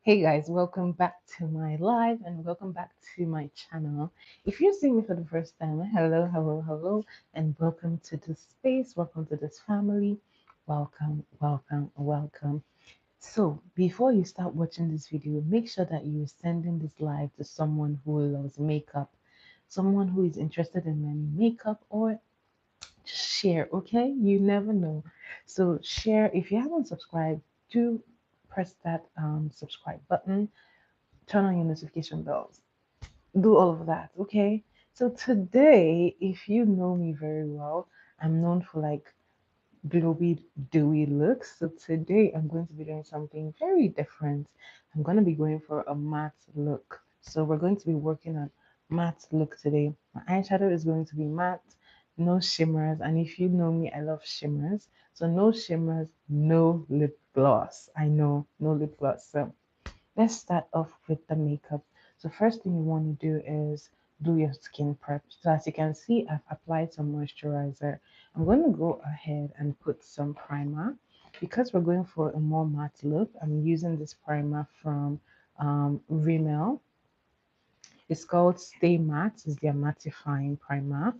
Hey guys, welcome back to my live and welcome back to my channel. If you're seeing me for the first time, hello, hello, hello, and welcome to this space, welcome to this family. Welcome, welcome, welcome. So, before you start watching this video, make sure that you're sending this live to someone who loves makeup, someone who is interested in learning makeup, or just share, okay? You never know. So share. If you haven't subscribed, do press that subscribe button, turn on your notification bells, do all of that, okay? So today, if you know me very well, I'm known for like glowy, dewy looks. So today I'm going to be doing something very different. I'm going to be going for a matte look. So we're going to be working on matte look today. My eyeshadow is going to be matte, no shimmers. And if you know me, I love shimmers. So no shimmers, no lip gloss. I know, no lip gloss. So let's start off with the makeup. So first thing you want to do is do your skin prep. So as you can see, I've applied some moisturizer. I'm going to go ahead and put some primer. Because we're going for a more matte look, I'm using this primer from Rimmel. It's called Stay Matte. It's their mattifying primer.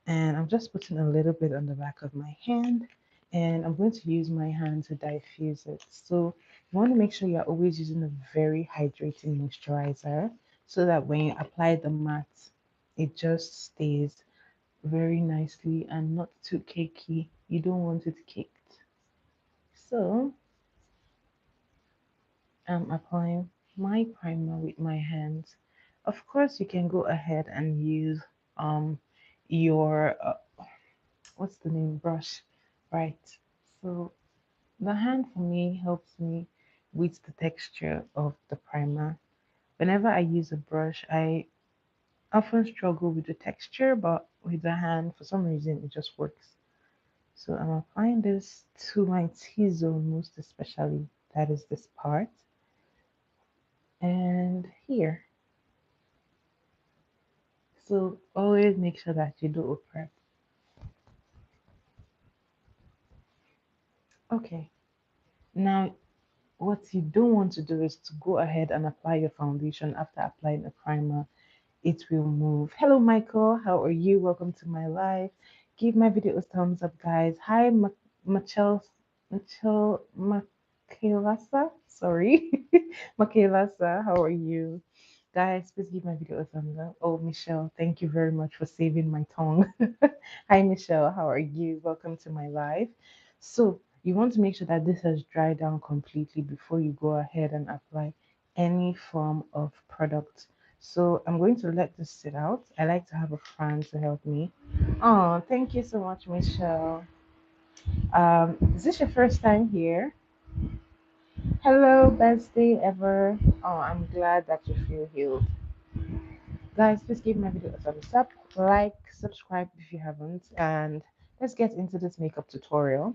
And I'm just putting a little bit on the back of my hand, and I'm going to use my hand to diffuse it. So you want to make sure you're always using a very hydrating moisturizer so that when you apply the matte, it just stays very nicely and not too cakey. You don't want it caked. So I'm applying my primer with my hands. Of course, you can go ahead and use um your what's the name, brush, right? So the hand for me helps me with the texture of the primer. Whenever I use a brush, I often struggle with the texture, but with the hand, for some reason, it just works. So I'm applying this to my T-zone most especially, that is this part, and here. So always make sure that you do a prep. Okay, now what you don't want to do is to go ahead and apply your foundation after applying a primer. It will move. Hello, Michael. How are you? Welcome to my live. Give my video a thumbs up, guys. Hi, Makailasa. Sorry, Makailasa. How are you? Guys, please give my video a thumbs up. Oh, Michelle, thank you very much for saving my tongue. Hi, Michelle. How are you? Welcome to my live. So, you want to make sure that this has dried down completely before you go ahead and apply any form of product. So, I'm going to let this sit out. I like to have a friend to help me. Oh, thank you so much, Michelle. Is this your first time here? Hello, best day ever. Oh, I'm glad that you feel healed. Guys, please give my video a thumbs up, like, subscribe if you haven't, and let's get into this makeup tutorial.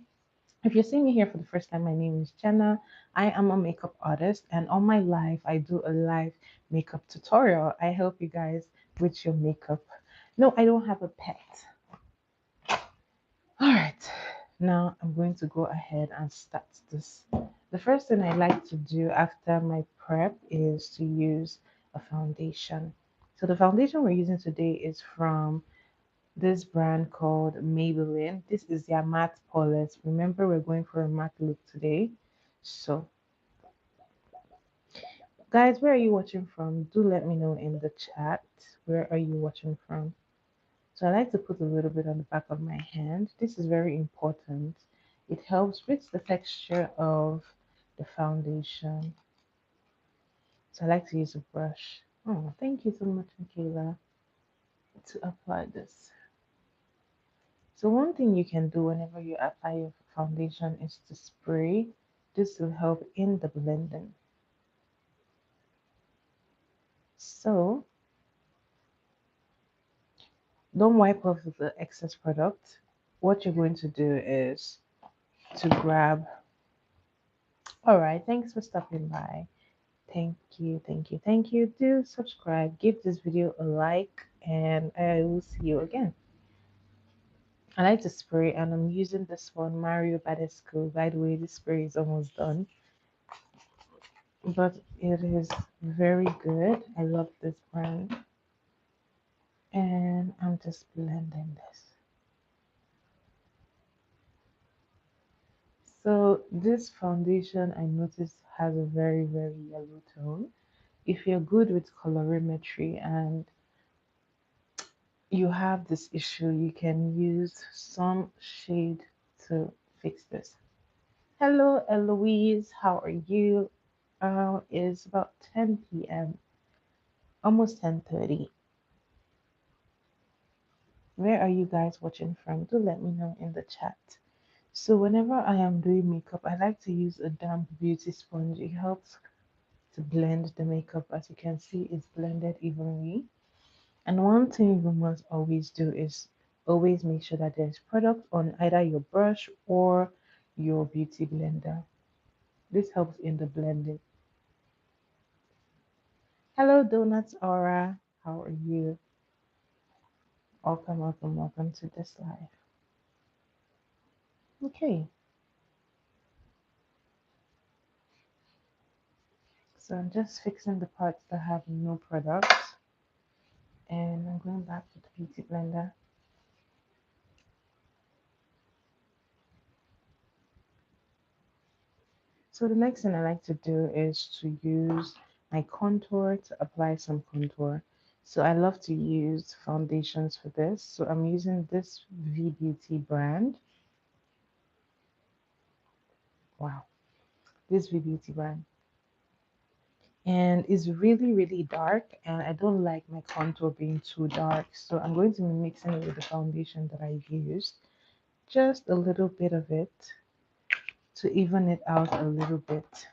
If you're seeing me here for the first time, my name is Jenna. I am a makeup artist, and on my live, I do a live makeup tutorial. I help you guys with your makeup. No, I don't have a pet. All right, now I'm going to go ahead and start this. The first thing I like to do after my prep is to use a foundation. So the foundation we're using today is from this brand called Maybelline. This is their matte polish. Remember, we're going for a matte look today. So, guys, where are you watching from? Do let me know in the chat. Where are you watching from? So I like to put a little bit on the back of my hand. This is very important. It helps with the texture of the foundation. So I like to use a brush. Oh, thank you so much, Michaela, to apply this. So one thing you can do whenever you apply your foundation is to spray. This will help in the blending. So don't wipe off the excess product. What you're going to do is to grab. All right, thanks for stopping by. Thank you, thank you, thank you. Do subscribe, give this video a like, and I will see you again. I like to spray, and I'm using this one, Mario Badescu. By the way, this spray is almost done, but it is very good. I love this brand, and I'm just blending this. So this foundation I noticed has a very, very yellow tone. If you're good with colorimetry and you have this issue, you can use some shade to fix this. Hello, Eloise. How are you? It's about 10 p.m., almost 10:30. Where are you guys watching from? Do let me know in the chat. So whenever I am doing makeup, I like to use a damp beauty sponge. It helps to blend the makeup. As you can see, it's blended evenly. And one thing you must always do is always make sure that there's product on either your brush or your beauty blender. This helps in the blending. Hello, Donuts Aura. How are you? Welcome, welcome, welcome to this live. Okay, so I'm just fixing the parts that have no products, and I'm going back to the beauty blender. So the next thing I like to do is to use my contour to apply some contour. So I love to use foundations for this. So I'm using this V Beauty brand. Wow, this V Beauty brand. And it's really, really dark, and I don't like my contour being too dark. So I'm going to be mixing it with the foundation that I used. Just a little bit of it to even it out a little bit.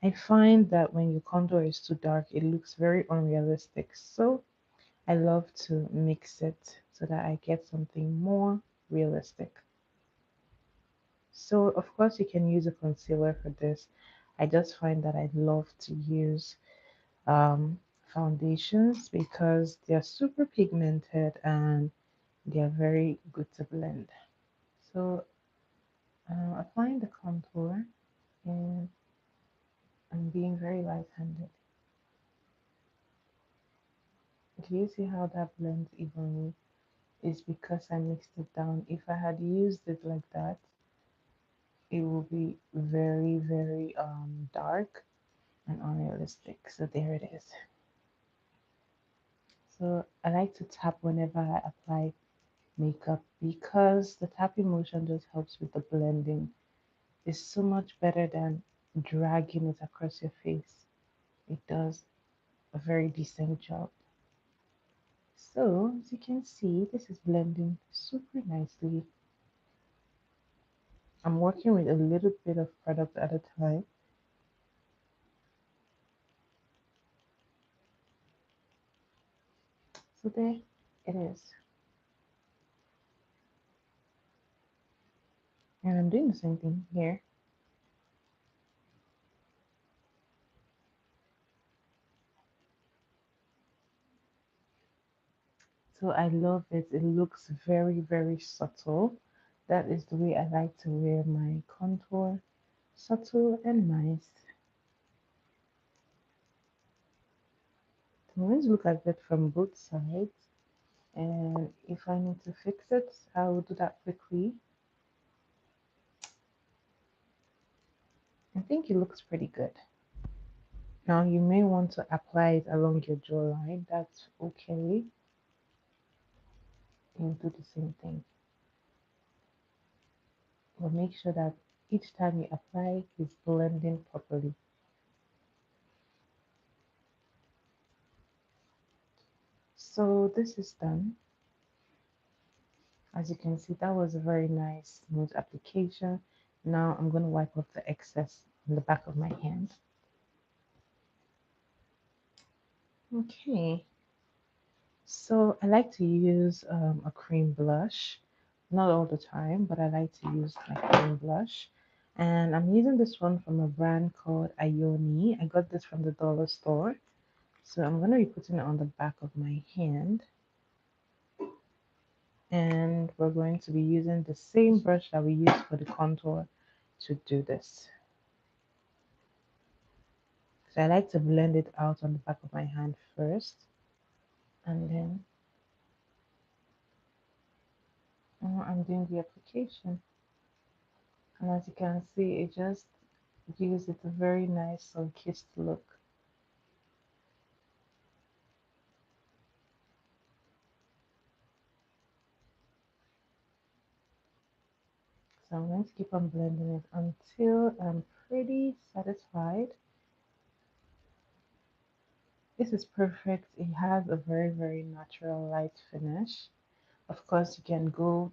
I find that when your contour is too dark, it looks very unrealistic. So I love to mix it so that I get something more realistic. So of course you can use a concealer for this. I just find that I love to use foundations because they're super pigmented and they're very good to blend. So applying the contour, and I'm being very light-handed. Do you see how that blends evenly? It's because I mixed it down. If I had used it like that, it will be very, very dark and unrealistic. So there it is. So I like to tap whenever I apply makeup because the tapping motion just helps with the blending. It's so much better than dragging it across your face. It does a very decent job. So as you can see, this is blending super nicely. I'm working with a little bit of product at a time. So there it is. And I'm doing the same thing here. So I love it. It looks very, very subtle. That is the way I like to wear my contour. Subtle and nice. I'm going to look at it from both sides. And if I need to fix it, I will do that quickly. I think it looks pretty good. Now you may want to apply it along your jawline. That's okay. You do the same thing. But make sure that each time you apply, it's blending properly. So this is done. As you can see, that was a very nice smooth application. Now I'm going to wipe off the excess on the back of my hand. Okay, so I like to use a cream blush. Not all the time, but I like to use my cream blush. And I'm using this one from a brand called Ioni. I got this from the dollar store. So I'm going to be putting it on the back of my hand. And we're going to be using the same brush that we used for the contour to do this. So I like to blend it out on the back of my hand first, and then I'm doing the application. And as you can see, it just gives it a very nice sun-kissed look. So I'm going to keep on blending it until I'm pretty satisfied. This is perfect. It has a very, very natural light finish. Of course, you can go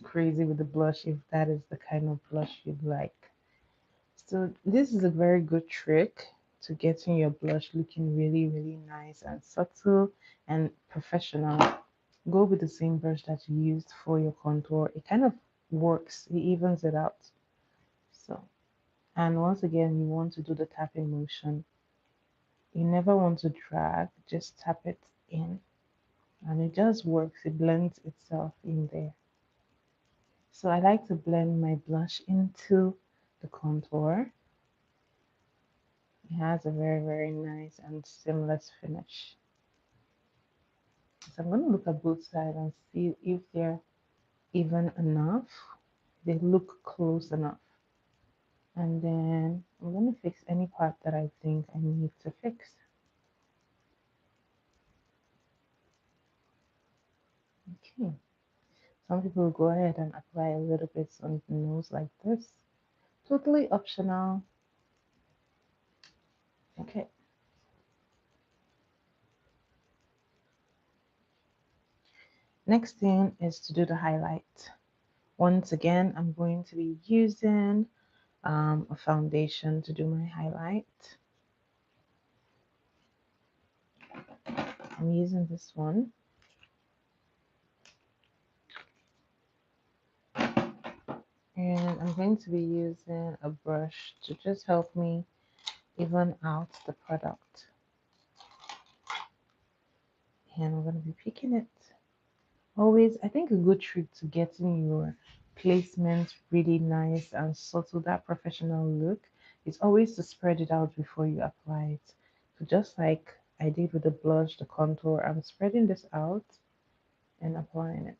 crazy with the blush if that is the kind of blush you'd like. So this is a very good trick to getting your blush looking really, really nice and subtle and professional. Go with the same brush that you used for your contour. It kind of works, it evens it out. So, and once again, you want to do the tapping motion. You never want to drag, just tap it in. And it just works, it blends itself in there. So I like to blend my blush into the contour. It has a very, very nice and seamless finish. So I'm going to look at both sides and see if they're even enough. They look close enough. And then I'm going to fix any part that I think I need to fix. Okay. Some people go ahead and apply a little bit on the nose like this. Totally optional. Okay. Next thing is to do the highlight. Once again, I'm going to be using a foundation to do my highlight. I'm using this one. And I'm going to be using a brush to just help me even out the product. And I'm going to be picking it. Always, I think a good trick to getting your placement really nice and subtle, that professional look, is always to spread it out before you apply it. So just like I did with the blush, the contour, I'm spreading this out and applying it.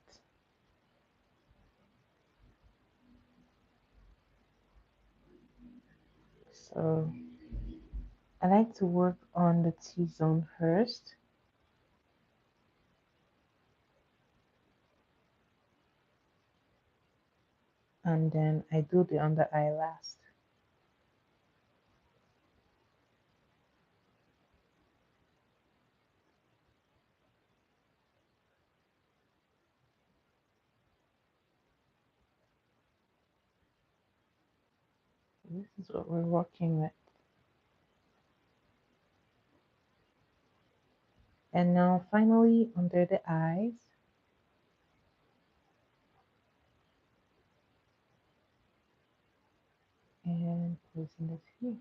So I like to work on the T-zone first. And then I do the under eye last. This is what we're working with. And now finally under the eyes. And placing this here.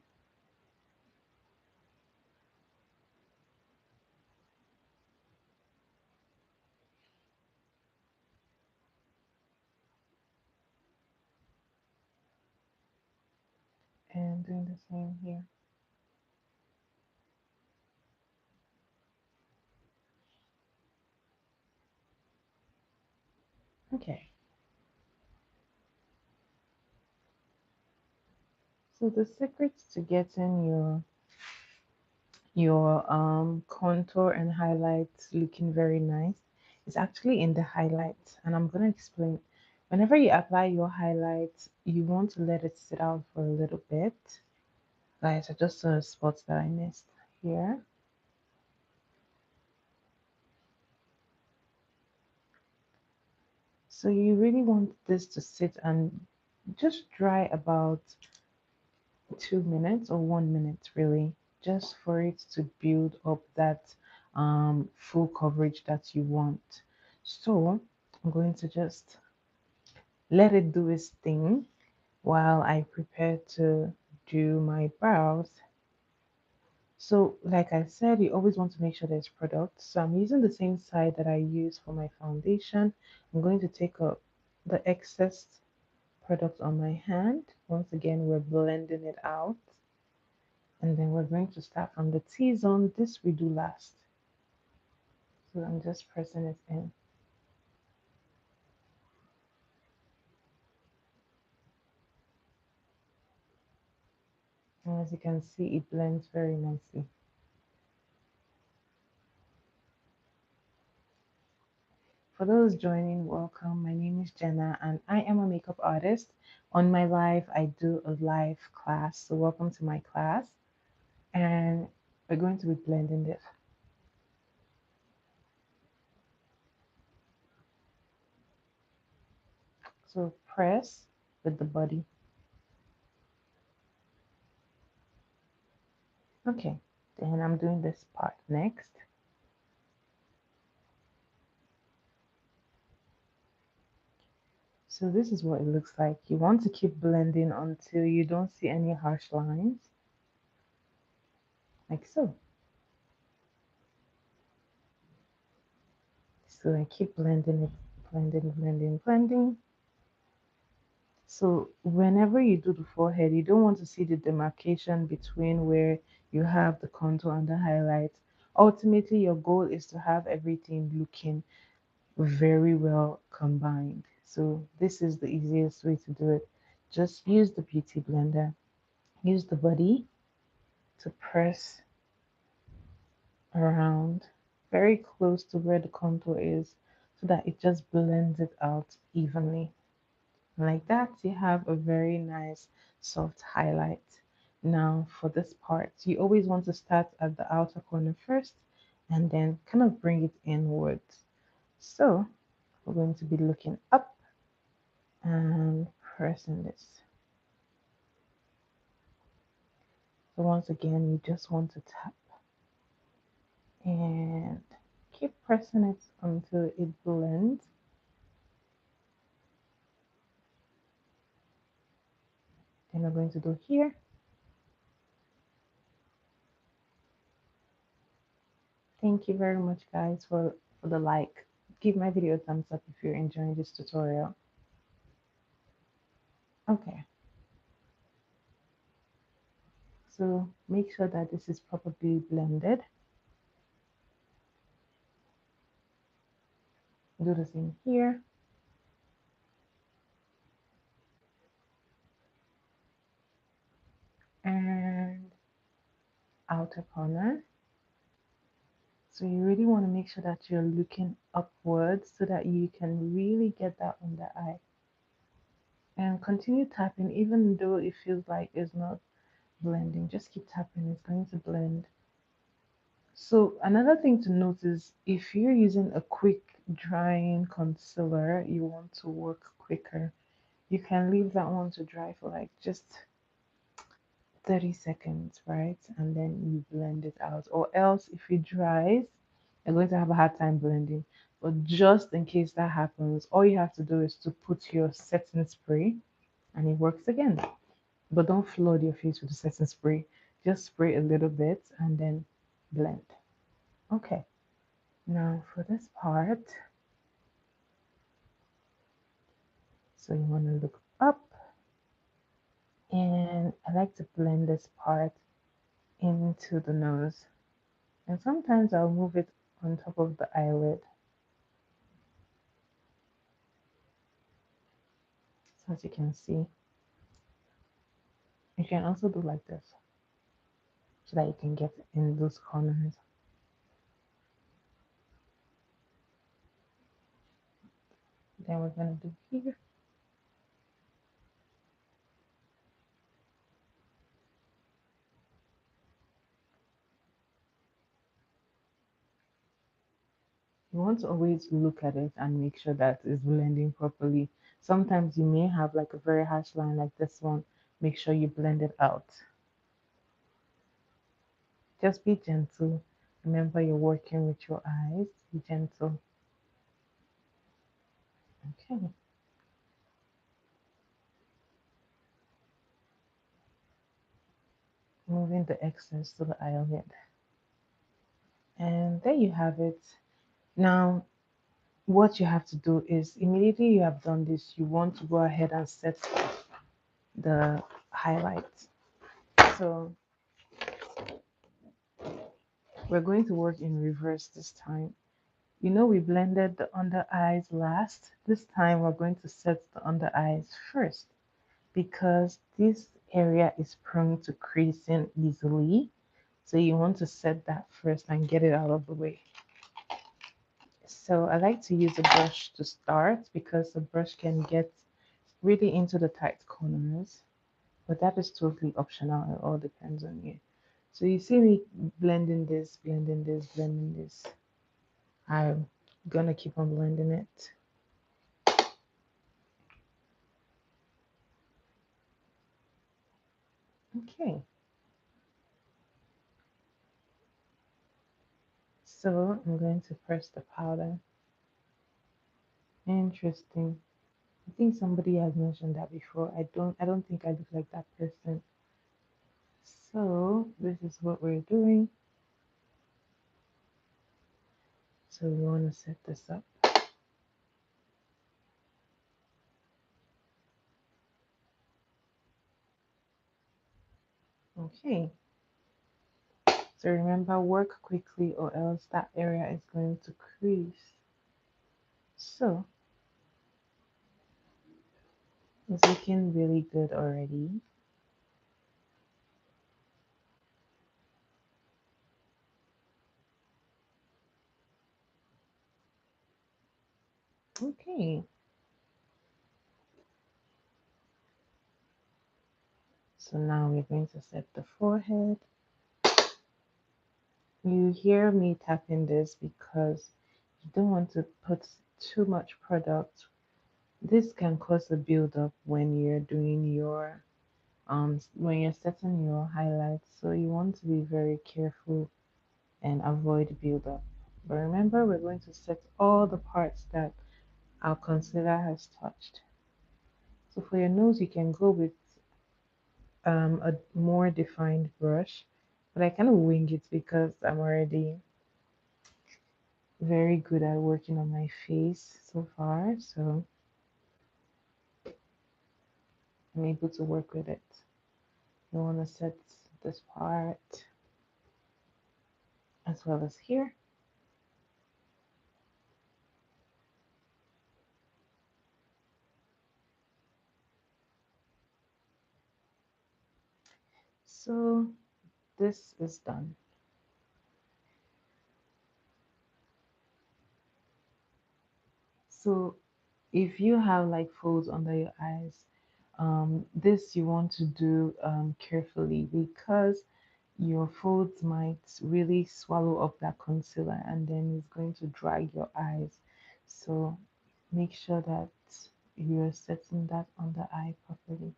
And doing the same here. Okay. So the secret to getting your contour and highlights looking very nice is actually in the highlights, and I'm going to explain. Whenever you apply your highlights, you want to let it sit out for a little bit. Guys, I just saw spots that I missed here. So you really want this to sit and just dry about 2 minutes or 1 minute, really, just for it to build up that full coverage that you want. So I'm going to just let it do its thing while I prepare to do my brows. So, like I said, you always want to make sure there's product. So I'm using the same side that I use for my foundation. I'm going to take up the excess product on my hand. Once again, we're blending it out. And then we're going to start from the T-zone. This we do last. So I'm just pressing it in. And as you can see, it blends very nicely. For those joining, welcome. My name is Jenna and I am a makeup artist. On my live, I do a live class. So welcome to my class. And we're going to be blending this. So press with the body. Okay, then I'm doing this part next. So this is what it looks like. You want to keep blending until you don't see any harsh lines, like so. So I keep blending it, blending, blending, blending. So whenever you do the forehead, you don't want to see the demarcation between where you have the contour and the highlight. Ultimately, your goal is to have everything looking very well combined. So this is the easiest way to do it. Just use the beauty blender. Use the body to press around very close to where the contour is so that it just blends it out evenly. Like that, you have a very nice soft highlight. Now for this part, you always want to start at the outer corner first and then kind of bring it inwards. So we're going to be looking up and pressing this. So once again, you just want to tap and keep pressing it until it blends. Then we're going to do here. Thank you very much, guys, for the like. Give my video a thumbs up if you're enjoying this tutorial. Okay, so make sure that this is properly blended. Do the same here. And outer corner. So you really want to make sure that you're looking upwards so that you can really get that under eye. And continue tapping even though it feels like it's not blending. Just keep tapping, it's going to blend. So another thing to note is if you're using a quick drying concealer, you want to work quicker. You can leave that one to dry for like just 30 seconds, right? And then you blend it out. Or else if it dries, you're going to have a hard time blending. But just in case that happens, all you have to do is to put your setting spray and it works again. But don't flood your face with the setting spray. Just spray a little bit and then blend. Okay. Now for this part, so you want to look up and I like to blend this part into the nose. And sometimes I'll move it on top of the eyelid. So as you can see, you can also do like this so that you can get in those corners. Then we're going to do here. You want to always look at it and make sure that it's blending properly. Sometimes you may have like a very harsh line like this one. Make sure you blend it out. Just be gentle. Remember, you're working with your eyes. Be gentle. Okay. Move removing the excess to the eyelid. And there you have it. Now, what you have to do is immediately you have done this, you want to go ahead and set the highlight. So we're going to work in reverse this time. You know, we blended the under eyes last. This time we're going to set the under eyes first because this area is prone to creasing easily. So you want to set that first and get it out of the way. So I like to use a brush to start because the brush can get really into the tight corners, but that is totally optional. It all depends on you. So you see me blending this, blending this, blending this. I'm gonna keep on blending it. Okay, so I'm going to press the powder. Interesting. I think somebody has mentioned that before. I don't think I look like that person. So this is what we're doing. So we want to set this up. Okay. So remember, work quickly or else that area is going to crease. So it's looking really good already. Okay. So now we're going to set the forehead. You hear me tapping this because you don't want to put too much product. This can cause a buildup when you're doing your when you're setting your highlights. So you want to be very careful and avoid buildup. But remember, we're going to set all the parts that our concealer has touched. So for your nose, you can go with a more defined brush, but I kind of wing it because I'm already very good at working on my face so far. So I'm able to work with it. You want to set this part as well as here. So this is done. So if you have like folds under your eyes, this you want to do carefully because your folds might really swallow up that concealer and then it's going to drag your eyes. So make sure that you're setting that under eye properly.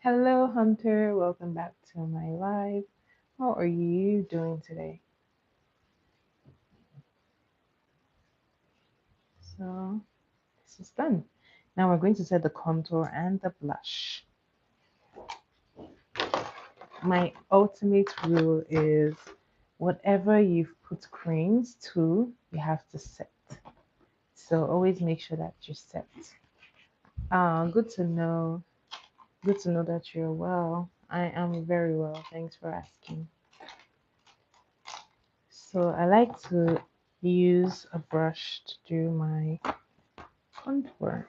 Hello, Hunter. Welcome back to my live. How are you doing today? So this is done. Now we're going to set the contour and the blush. My ultimate rule is whatever you've put creams to, you have to set. So always make sure that you set. Good to know. Good to know that you're well. I am very well. Thanks for asking. So I like to use a brush to do my contour.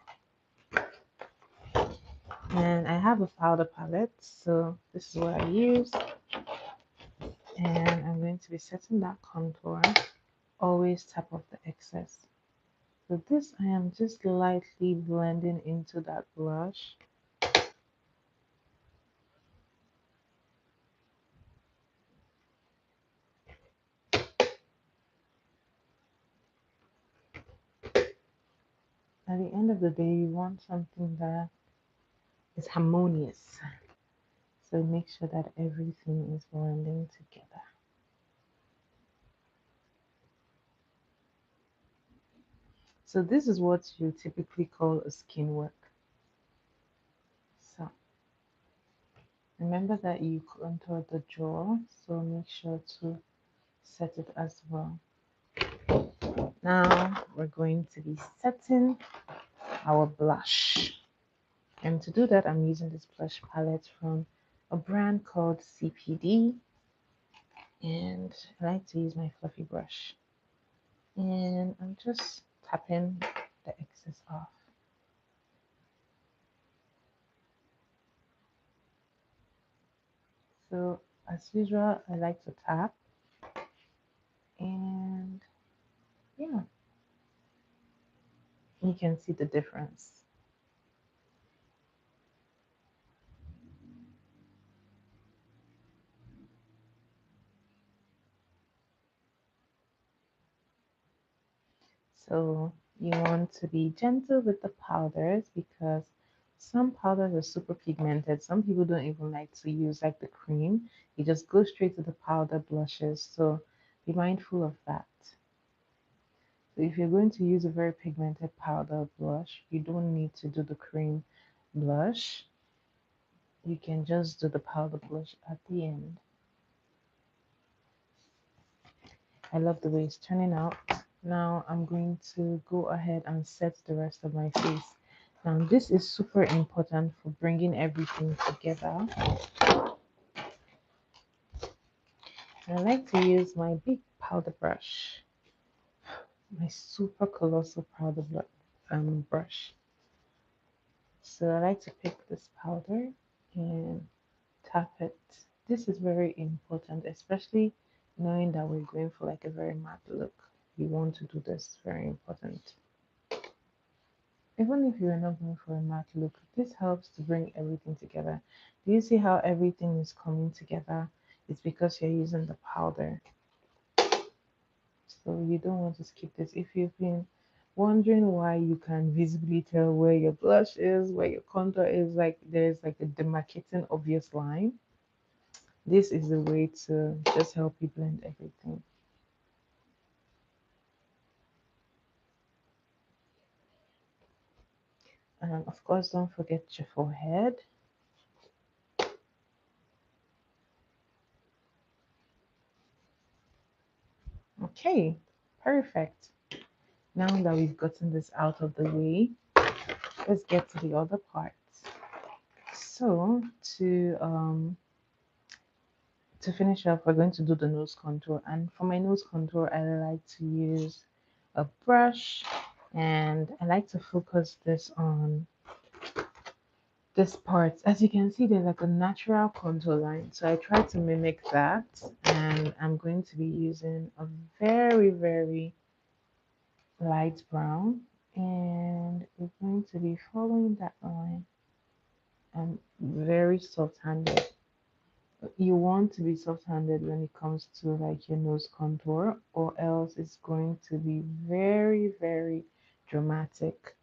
And I have a powder palette, so this is what I use. And I'm going to be setting that contour. Always tap off the excess. So this I am just lightly blending into that blush. At the end of the day, you want something that is harmonious. So make sure that everything is blending together. So this is what you typically call a skin work. Remember that you contour the jaw, so make sure to set it as well. Now we're going to be setting our blush. And to do that, I'm using this blush palette from a brand called CPD. And I like to use my fluffy brush. And I'm just tapping the excess off. So as usual, I like to tap, and yeah, you can see the difference. So you want to be gentle with the powders because some powders are super pigmented. Some people don't even like to use like the cream. You just go straight to the powder blushes. So be mindful of that. So if you're going to use a very pigmented powder blush, you don't need to do the cream blush. You can just do the powder blush at the end. I love the way it's turning out. Now I'm going to go ahead and set the rest of my face. Now this is super important for bringing everything together. I like to use my big powder brush, my super colossal powder brush. So I like to pick this powder and tap it. This is very important, especially knowing that we're going for like a very matte look. You want to do this, very important. Even if you're not going for a matte look, this helps to bring everything together. Do you see how everything is coming together? It's because you're using the powder. So you don't want to skip this. If you've been wondering why you can visibly tell where your blush is, where your contour is, like there's like a demarcating obvious line, this is the way to just help you blend everything. And of course, don't forget your forehead. Okay, perfect. Now that we've gotten this out of the way, let's get to the other parts. So to finish up, we're going to do the nose contour. And for my nose contour, I like to use a brush, and I like to focus this on this part. As you can see, there's like a natural contour line. So I try to mimic that, and I'm going to be using a very light brown, and we're going to be following that line. I'm very soft-handed. You want to be soft-handed when it comes to like your nose contour, or else it's going to be very dramatic,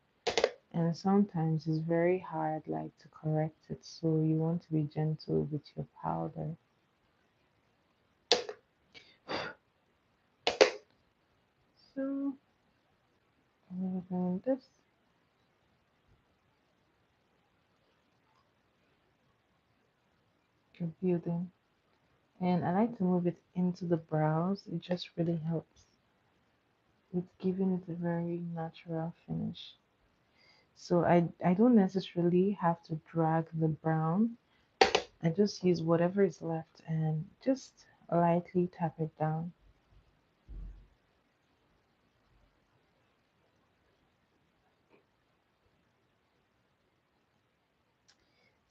and sometimes it's very hard like to correct it, so you want to be gentle with your powder. So we're doing this, you're building, and I like to move it into the brows. It just really helps with giving it a very natural finish. So I don't necessarily have to drag the brown. I just use whatever is left and just lightly tap it down.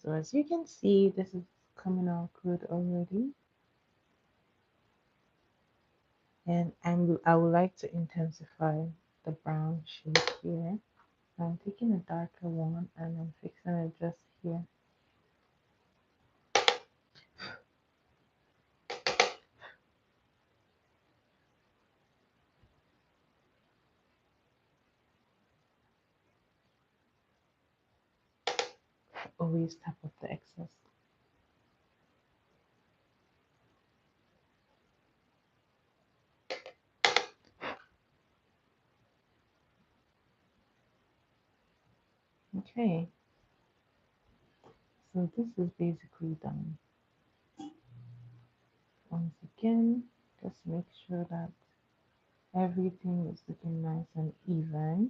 So as you can see, this is coming out good already. And I would like to intensify the brown shade here. I'm taking a darker one and I'm fixing it just here. Always tap off the excess. Okay, So this is basically done. Once again, just make sure that everything is looking nice and even.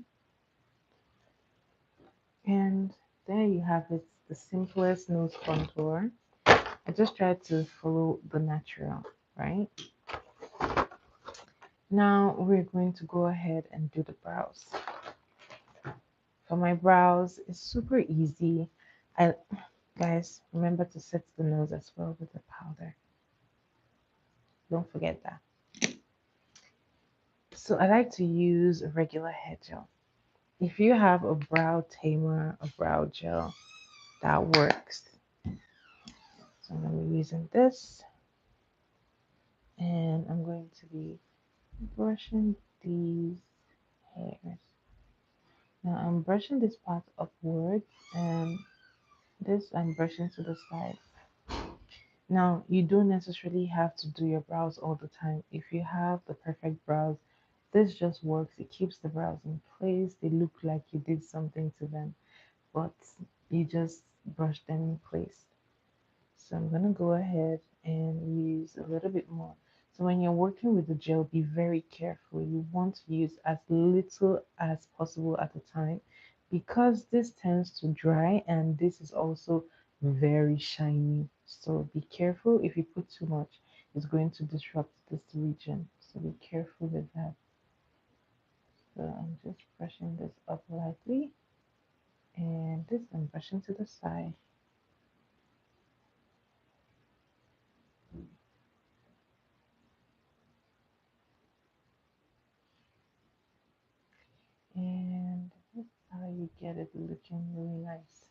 And there you have it, the simplest nose contour. I just tried to follow the natural, right? Now we're going to go ahead and do the brows. For my brows, it's super easy. I Guys, remember to set the nose as well with the powder. Don't forget that. So I like to use a regular hair gel. If you have a brow tamer, a brow gel, that works. So I'm going to be using this, and I'm going to be brushing these hairs. Now I'm brushing this part upwards, and this I'm brushing to the side. Now you don't necessarily have to do your brows all the time. If you have the perfect brows, this just works. It keeps the brows in place. They look like you did something to them, but you just brush them in place. So I'm gonna go ahead and use a little bit more. So when you're working with the gel, be very careful. You want to use as little as possible at a time because this tends to dry and this is also very shiny. So be careful. If you put too much, it's going to disrupt this region. So be careful with that. So I'm just brushing this up lightly, and this I'm brushing to the side. And this is how you get it looking really nice.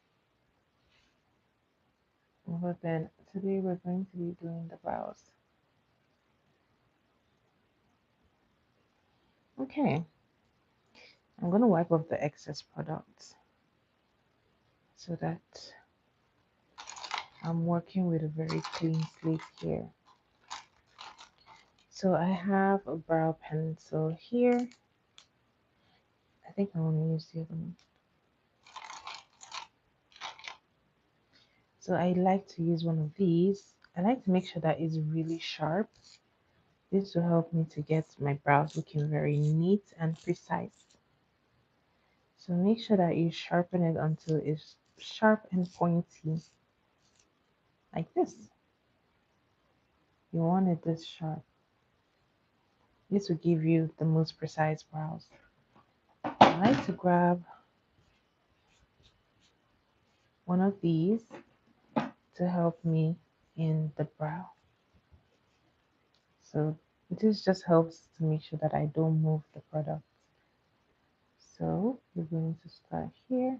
But then today we're going to be doing the brows. Okay, I'm going to wipe off the excess products so that I'm working with a very clean slate here. So I have a brow pencil here. I think I want to use the other one. So I like to use one of these. I like to make sure that it's really sharp. This will help me to get my brows looking very neat and precise. So make sure that you sharpen it until it's sharp and pointy, like this. You want it this sharp. This will give you the most precise brows. I like to grab one of these to help me in the brow. So this just helps to make sure that I don't move the product. So we're going to start here.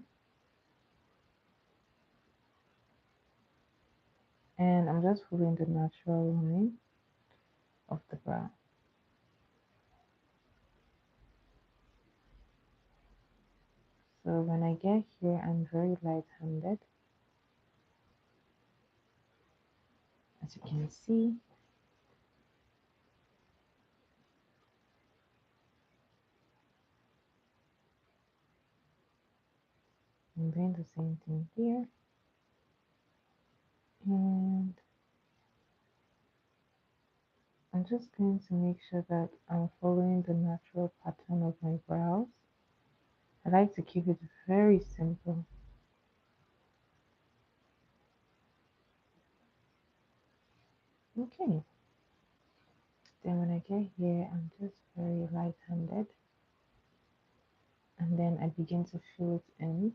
And I'm just following the natural line of the brow. So when I get here, I'm very light-handed. As you can see, I'm doing the same thing here. And I'm just going to make sure that I'm following the natural pattern of my brows. I like to keep it very simple. Okay, then when I get here, I'm just very light-handed. And then I begin to fill it in,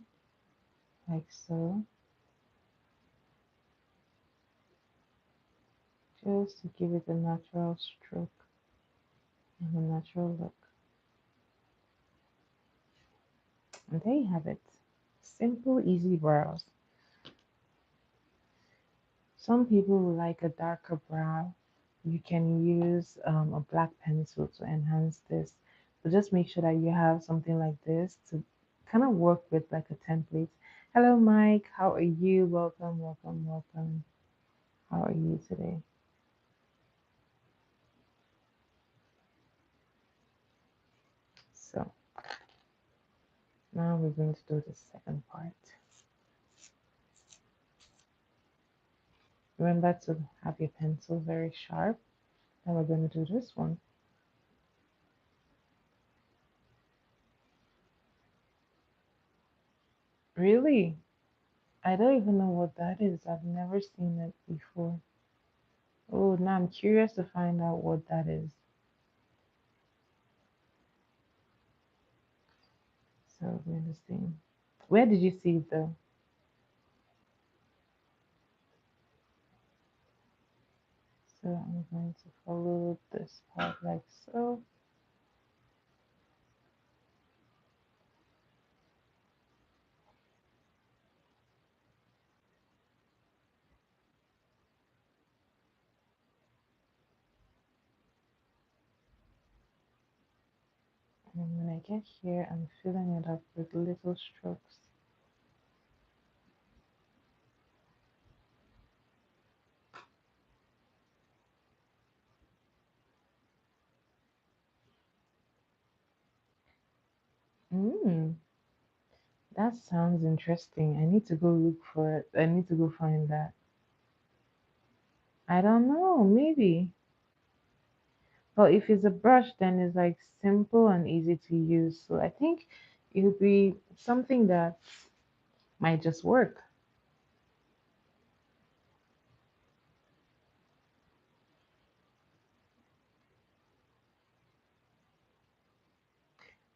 like so, just to give it a natural stroke and a natural look. And there you have it. Simple, easy brows. Some people will like a darker brow. You can use a black pencil to enhance this. But just make sure that you have something like this to kind of work with, like a template. Hello, Mike. How are you? Welcome, welcome, welcome. How are you today? So now we're going to do the second part. Remember to have your pencil very sharp. Now we're going to do this one. Really? I don't even know what that is. I've never seen it before. Oh, now I'm curious to find out what that is. So we're going to see. Where did you see it though? So I'm going to follow this part like so. And when I get here, I'm filling it up with little strokes. Mm, that sounds interesting. I need to go look for it. I need to go find that. I don't know, maybe. Well, if it's a brush, then it's like simple and easy to use. So I think it would be something that might just work.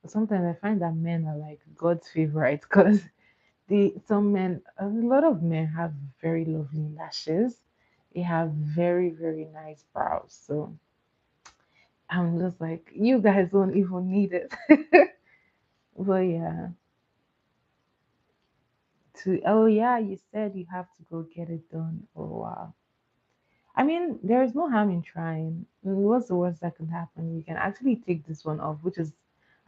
Sometimes I find that men are like God's favorite because some men, a lot of men have very lovely lashes. They have very, very nice brows. So I'm just like, you guys don't even need it. But yeah, oh yeah, you said you have to go get it done. Oh wow. I mean, there is no harm in trying. What's the worst that can happen? You can actually take this one off, which is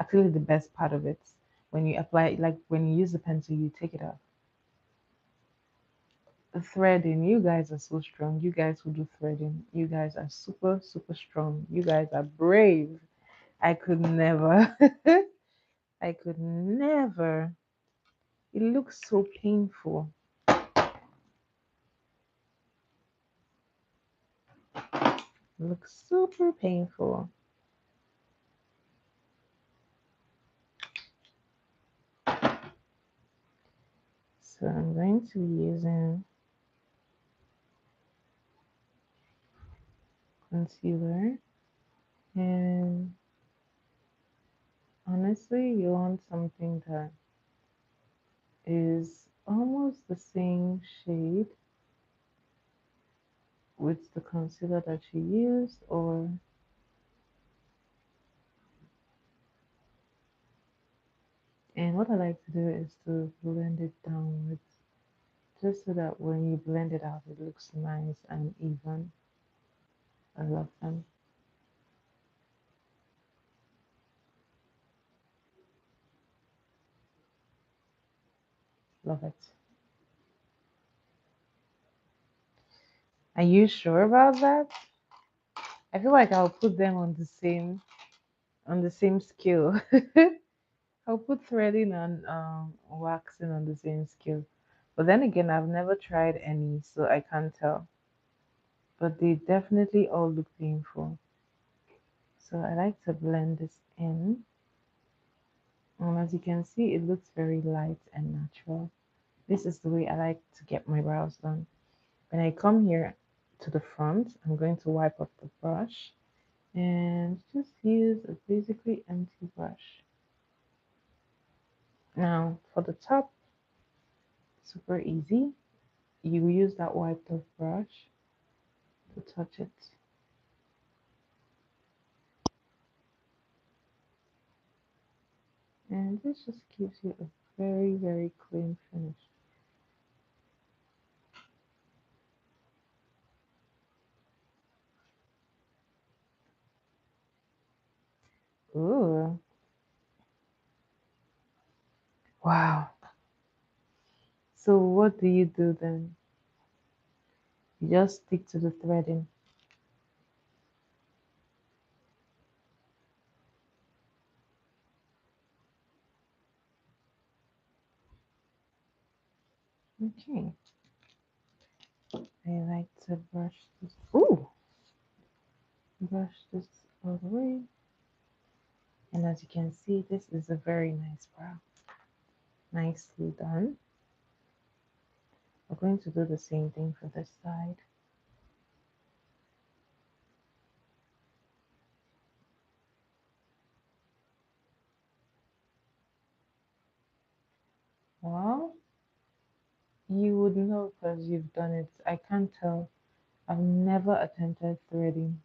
actually the best part of it. When you apply, like when you use the pencil, you take it off. The threading, you guys are so strong. You guys who do threading, you guys are super, super strong. You guys are brave. I could never. I could never. It looks so painful. It looks super painful. So I'm going to be using concealer, and honestly, you want something that is almost the same shade with the concealer that you used, or and what I like to do is to blend it downwards just so that when you blend it out, it looks nice and even. I love them. Love it. Are you sure about that? I feel like I'll put them on the same scale. I'll put threading and waxing on the same scale. But then again, I've never tried any, so I can't tell. But they definitely all look painful. So I like to blend this in. And as you can see, it looks very light and natural. This is the way I like to get my brows done. When I come here to the front, I'm going to wipe off the brush and just use a basically empty brush. Now for the top, super easy. You use that wiped off brush to touch it. And this just gives you a very, very clean finish. Ooh, wow. So what do you do then? You just stick to the threading. Okay. I like to brush this. Ooh, brush this all the way. And as you can see, this is a very nice brow. Nicely done. We're going to do the same thing for this side. Well, you would know because you've done it. I can't tell. I've never attempted threading.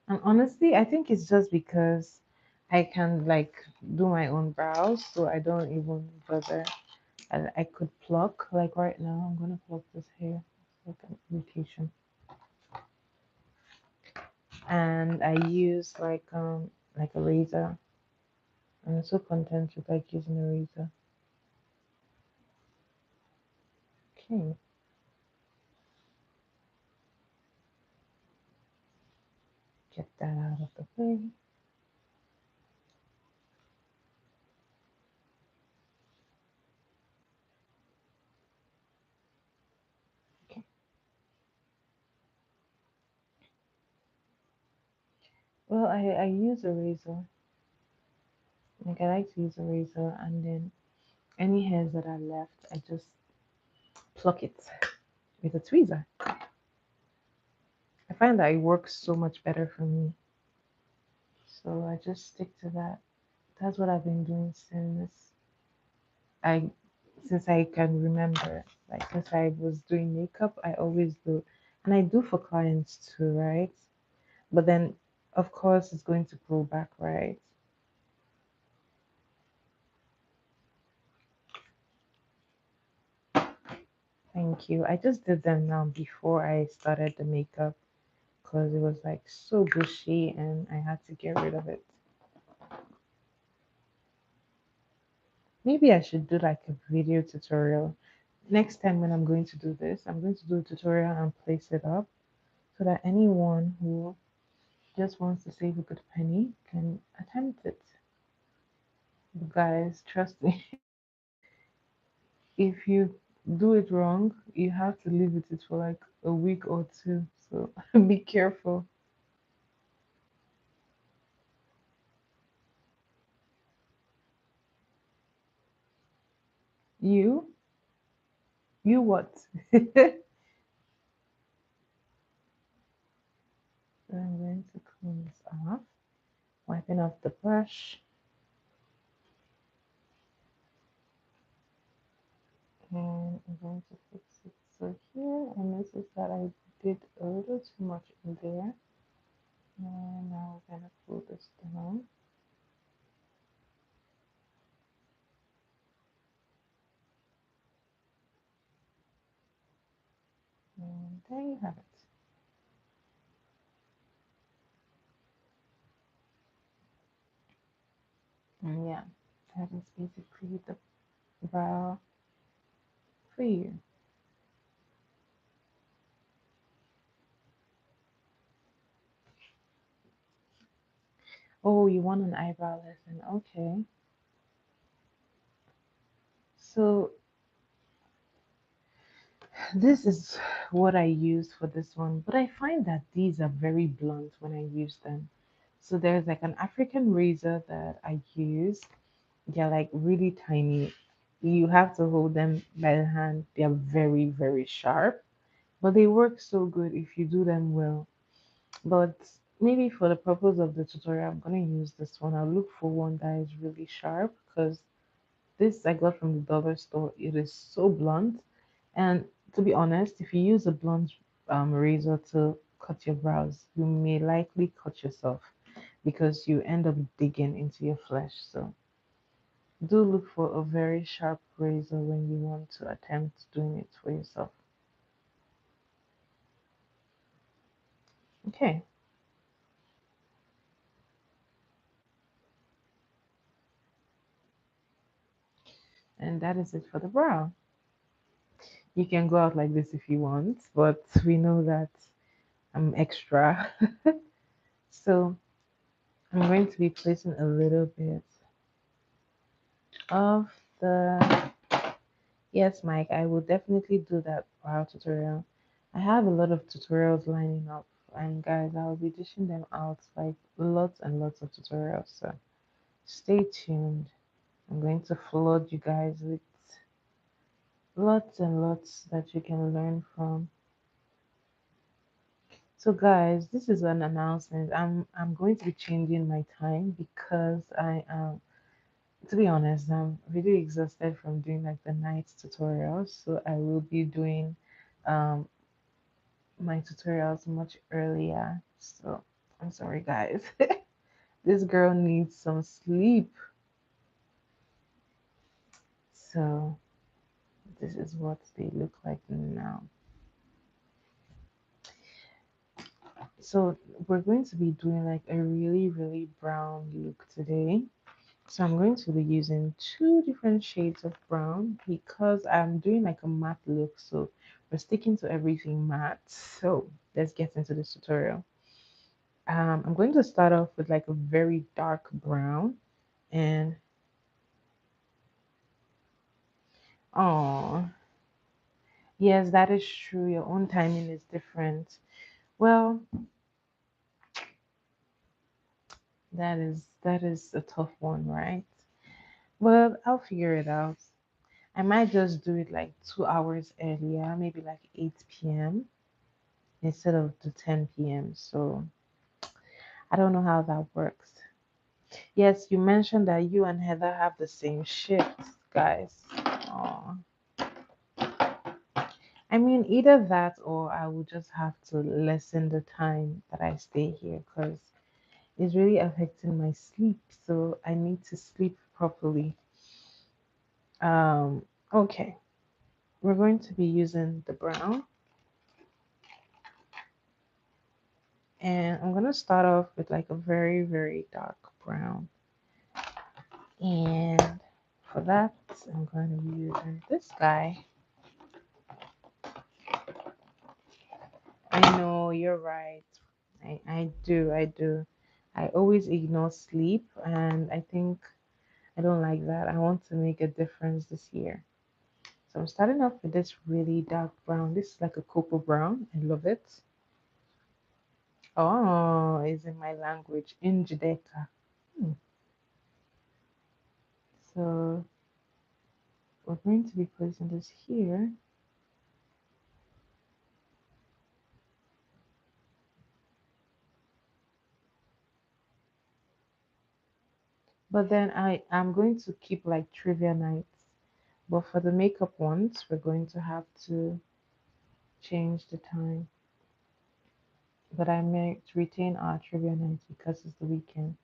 And honestly, I think it's just because I can like do my own brows, so I don't even bother. I could pluck, like right now, I'm gonna pluck this hair. It's like an irritation. And I use like a razor. I'm so content with like using a razor. Okay, get that out of the way. Okay. Well, I use a razor. Like I like to use a razor, and then any hairs that are left, I just pluck it with a tweezer. I find that it works so much better for me. So I just stick to that. That's what I've been doing I since I can remember. Like since I was doing makeup, I always do. And I do for clients too, right? But then of course it's going to grow back, right? Thank you. I just did them now before I started the makeup because it was like so bushy and I had to get rid of it. Maybe I should do like a video tutorial. Next time when I'm going to do this, I'm going to do a tutorial and place it up so that anyone who just wants to save a good penny can attempt it. But guys, trust me, if you do it wrong, you have to live with it for like a week or two. So be careful. You, you what? So I'm going to clean this off, wiping off the brush, and I'm going to fix it. So here, I noticed that I did a little too much in there. And now we're gonna pull this down. And there you have it. And yeah, that is basically the brow for you. Oh, you want an eyebrow lesson? Okay. So this is what I use for this one, but I find that these are very blunt when I use them. So there's like an African razor that I use. They're like really tiny. You have to hold them by the hand. They're very, very sharp, but they work so good if you do them well. But maybe for the purpose of the tutorial, I'm gonna use this one. I'll look for one that is really sharp because this I got from the dollar store. It is so blunt, and to be honest, if you use a blunt razor to cut your brows, you may likely cut yourself because you end up digging into your flesh. So do look for a very sharp razor when you want to attempt doing it for yourself. Okay, and that is it for the brow. You can go out like this if you want, but we know that I'm extra. So I'm going to be placing a little bit of the, yes, Mike, I will definitely do that brow tutorial. I have a lot of tutorials lining up, and guys, I'll be dishing them out like lots and lots of tutorials. So stay tuned. I'm going to flood you guys with lots and lots that you can learn from. So guys, this is an announcement. I'm going to be changing my time because I am, to be honest, I'm really exhausted from doing like the night tutorials. So I will be doing um my tutorials much earlier. So I'm sorry guys. This girl needs some sleep. So this is what they look like now. So we're going to be doing like a really, really brown look today. So I'm going to be using two different shades of brown because I'm doing like a matte look. So we're sticking to everything matte. So let's get into this tutorial. I'm going to start off with like a very dark brown and oh yes, that is true. Your own timing is different. Well, that is a tough one, right? Well, I'll figure it out. I might just do it like 2 hours earlier, maybe like 8 p.m. instead of the 10 p.m. So I don't know how that works. Yes, you mentioned that you and Heather have the same shift, guys. Oh, I mean, either that or I will just have to lessen the time that I stay here because it's really affecting my sleep. So I need to sleep properly. Okay, we're going to be using the brown, and I'm gonna start off with like a very, very dark brown. And for that, I'm going to be using this guy. I know you're right. I do. I always ignore sleep, and I think I don't like that. I want to make a difference this year. So I'm starting off with this really dark brown. This is like a cocoa brown. I love it. Oh, it's in my language, in Judaica. Hmm. So we're going to be placing this here. But then I'm going to keep like trivia nights. But for the makeup ones, we're going to have to change the time. But I may retain our trivia nights because it's the weekend.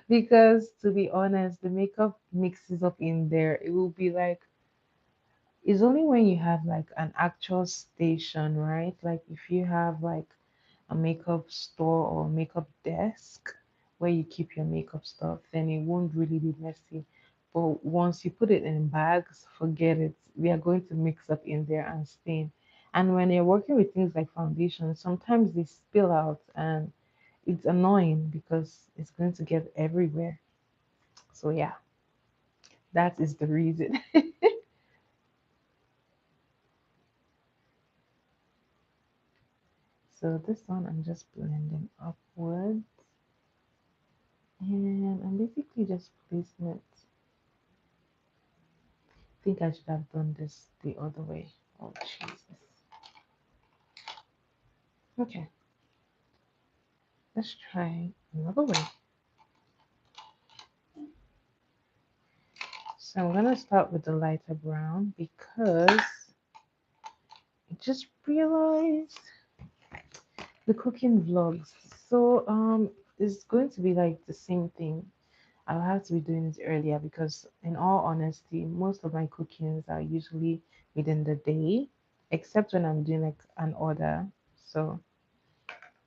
Because to be honest, the makeup mixes up in there. It will be like it's only when you have like an actual station, right? Like if you have like a makeup store or makeup desk where you keep your makeup stuff, then it won't really be messy. But once you put it in bags, forget it. We are going to mix up in there and stain. And when you're working with things like foundation, sometimes they spill out and it's annoying because it's going to get everywhere. So yeah, that is the reason. So this one I'm just blending upwards and I'm basically just placing it. I think I should have done this the other way. Oh Jesus. Okay, let's try another way. So I'm gonna start with the lighter brown because I just realized the cooking vlogs. So it's going to be like the same thing. I'll have to be doing it earlier because, in all honesty, most of my cookings are usually within the day, except when I'm doing like an order. So,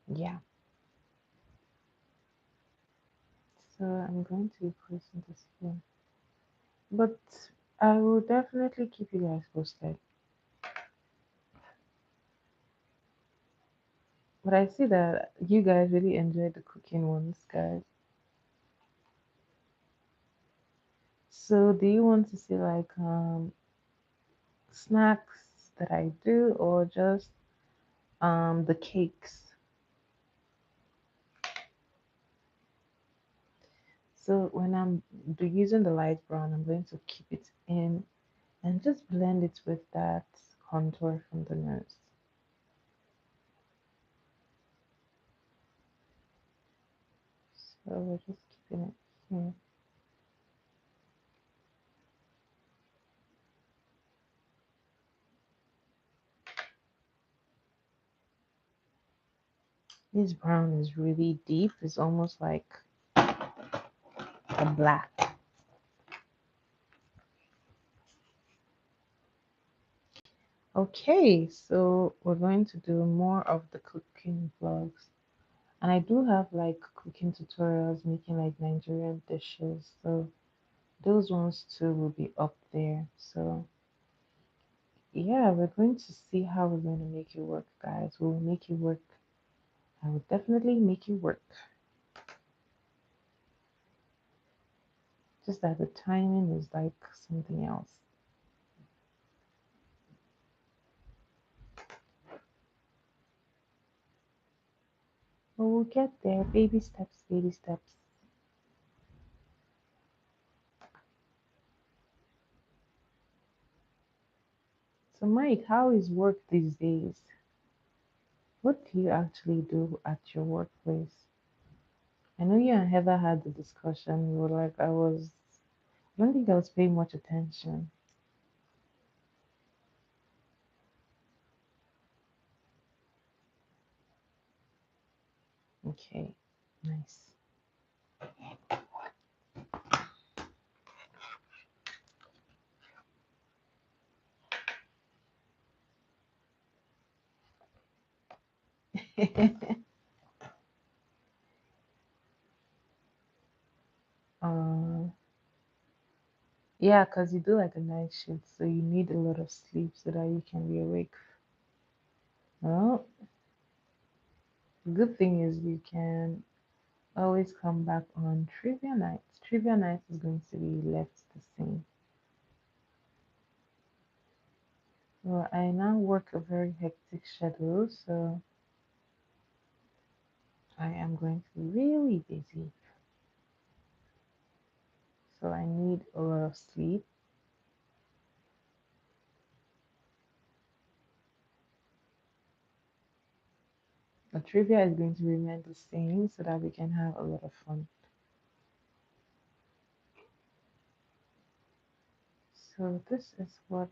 yeah. So, I'm going to be posting this here. But I will definitely keep you guys posted. But I see that you guys really enjoy the cooking ones, guys. So, do you want to see like snacks that I do, or just the cakes. So when I'm using the light brown, I'm going to keep it in and just blend it with that contour from the nose. So we're just keeping it here. This brown is really deep. It's almost like a black. Okay, so we're going to do more of the cooking vlogs. And I do have like cooking tutorials making like Nigerian dishes. So those ones too will be up there. So yeah, we're going to see how we're going to make it work, guys. We'll make it work. I will definitely make it work. Just that the timing is like something else. But we'll get there. Baby steps, baby steps. So Mike, how is work these days? What do you actually do at your workplace? I know you and Heather had the discussion. You were like, I don't think I was paying much attention. Okay, nice. um, yeah, because you do like a night shift, so you need a lot of sleep so that you can be awake. Well, the good thing is you can always come back on trivia nights. Trivia nights is going to be left the same. Well, I now work a very hectic schedule, so I am going to be really busy. So I need a lot of sleep. The trivia is going to remain the same so that we can have a lot of fun. So this is what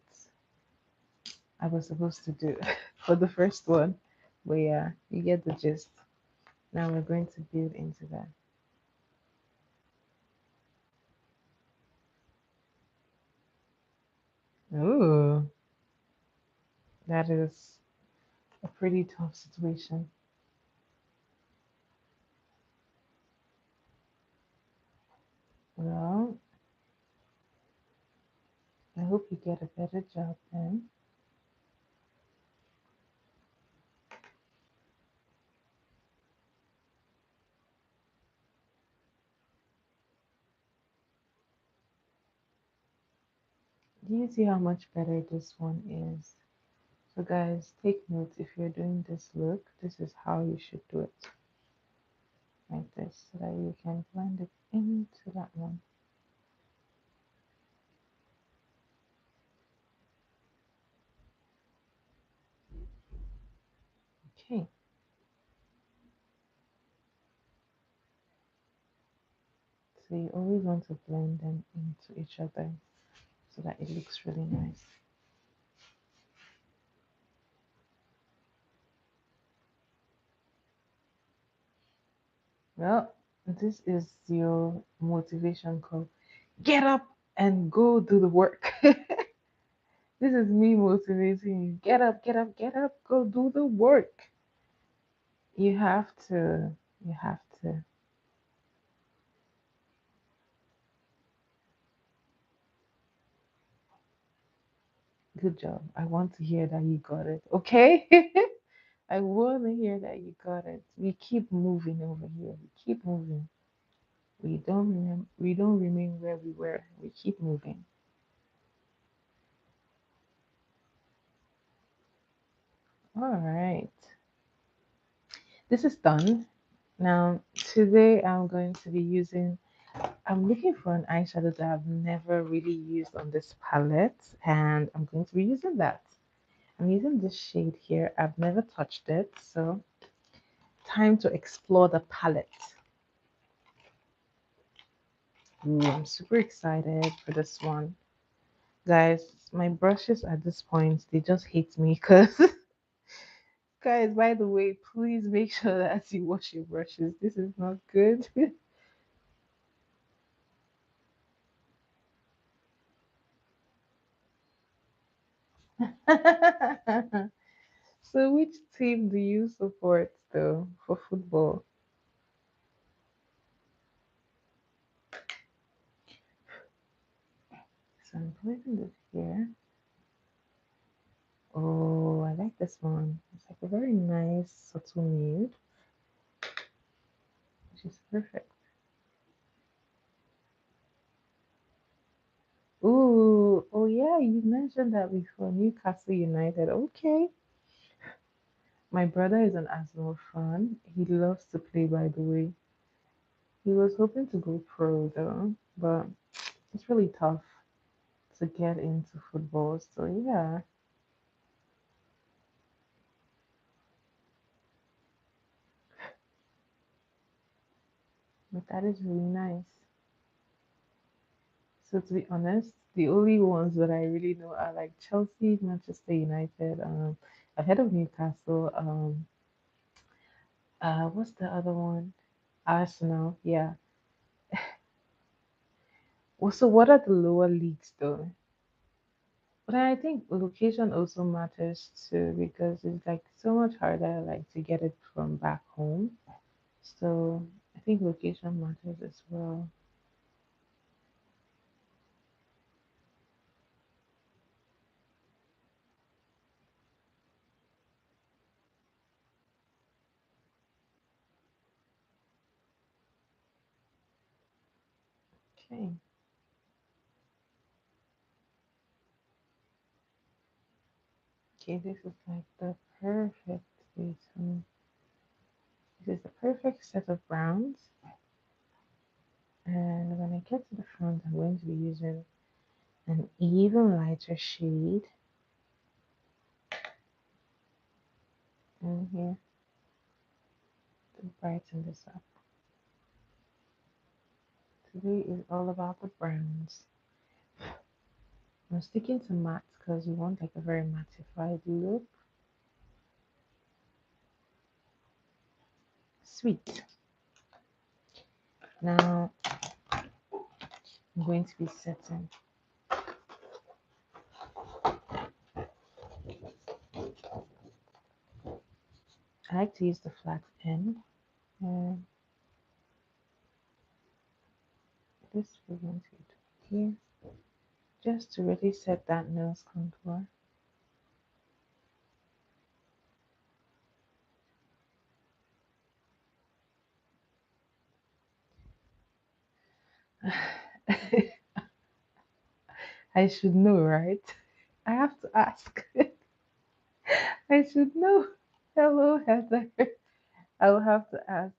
I was supposed to do for the first one. But yeah, you get the gist. Now we're going to build into that. Ooh, that is a pretty tough situation. Well, I hope you get a better job then. Do you see how much better this one is? So guys, take note if you're doing this look, this is how you should do it. Like this, so that you can blend it into that one. Okay, so you always want to blend them into each other so that it looks really nice. Well, this is your motivation call. Get up and go do the work. This is me motivating you. Get up, get up, get up, go do the work. You have to, you have to. Good job. I want to hear that you got it. Okay? I want to hear that you got it. We keep moving over here. We keep moving. We don't remain where we were. We keep moving. All right. This is done. Now, today I'm going to be using, I'm looking for an eyeshadow that I've never really used on this palette, and I'm going to be using that. I'm using this shade here. I've never touched it, so time to explore the palette. Ooh, I'm super excited for this one. Guys, my brushes at this point, they just hate me because, guys, by the way, please make sure that you wash your brushes. This is not good. So, which team do you support though for football? So, I'm putting this here. Oh, I like this one. It's like a very nice, subtle nude, which is perfect. Ooh, oh yeah, you mentioned that before. Newcastle United. Okay. My brother is an Arsenal fan. He loves to play, by the way. He was hoping to go pro though, but it's really tough to get into football. So yeah, but that is really nice. So to be honest, the only ones that I really know are like Chelsea, Manchester United. I've heard of Newcastle. What's the other one? Arsenal. Yeah. Well, so what are the lower leagues though? But I think location also matters too because it's like so much harder like to get it from back home. So I think location matters as well. Okay. Okay, this is like the perfect wait, this is the perfect set of browns. And when I get to the front, I'm going to be using an even lighter shade in here to brighten this up. Today is all about the browns. I'm sticking to matte because you want like a very mattified look. Sweet. Now I'm going to be setting. I like to use the flat end. And this we're going to do here just to really set that nose contour. I should know, right? I have to ask. I should know. Hello, Heather. I will have to ask.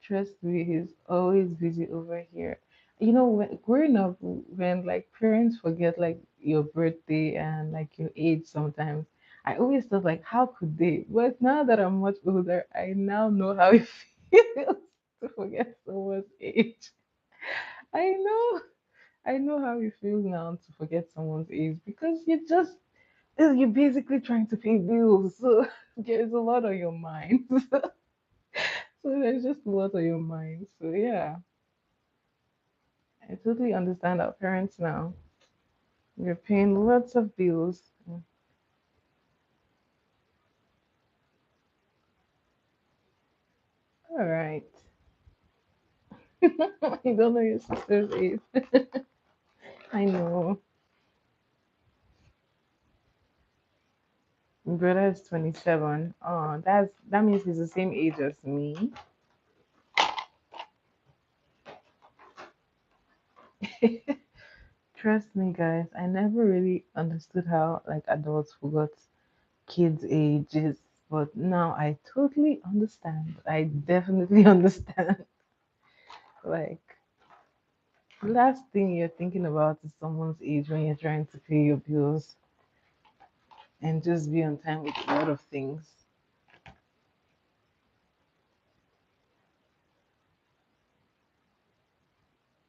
Trust me, he's always busy over here. You know, when, growing up, when like parents forget like your birthday and like your age sometimes, I always thought like, how could they? But now that I'm much older, I now know how it feels to forget someone's age. I know, I know how it feels now to forget someone's age because you're basically trying to pay bills, so there's a lot on your mind. So there's just a lot on your mind. So yeah, I totally understand our parents now. We're paying lots of bills. All right. You don't know your sister's age. I know. My brother is 27. Oh, that means he's the same age as me. Trust me, guys, I never really understood how like adults forgot kids' ages, but now I totally understand. I definitely understand. Like, the last thing you're thinking about is someone's age when you're trying to pay your bills and just be on time with a lot of things.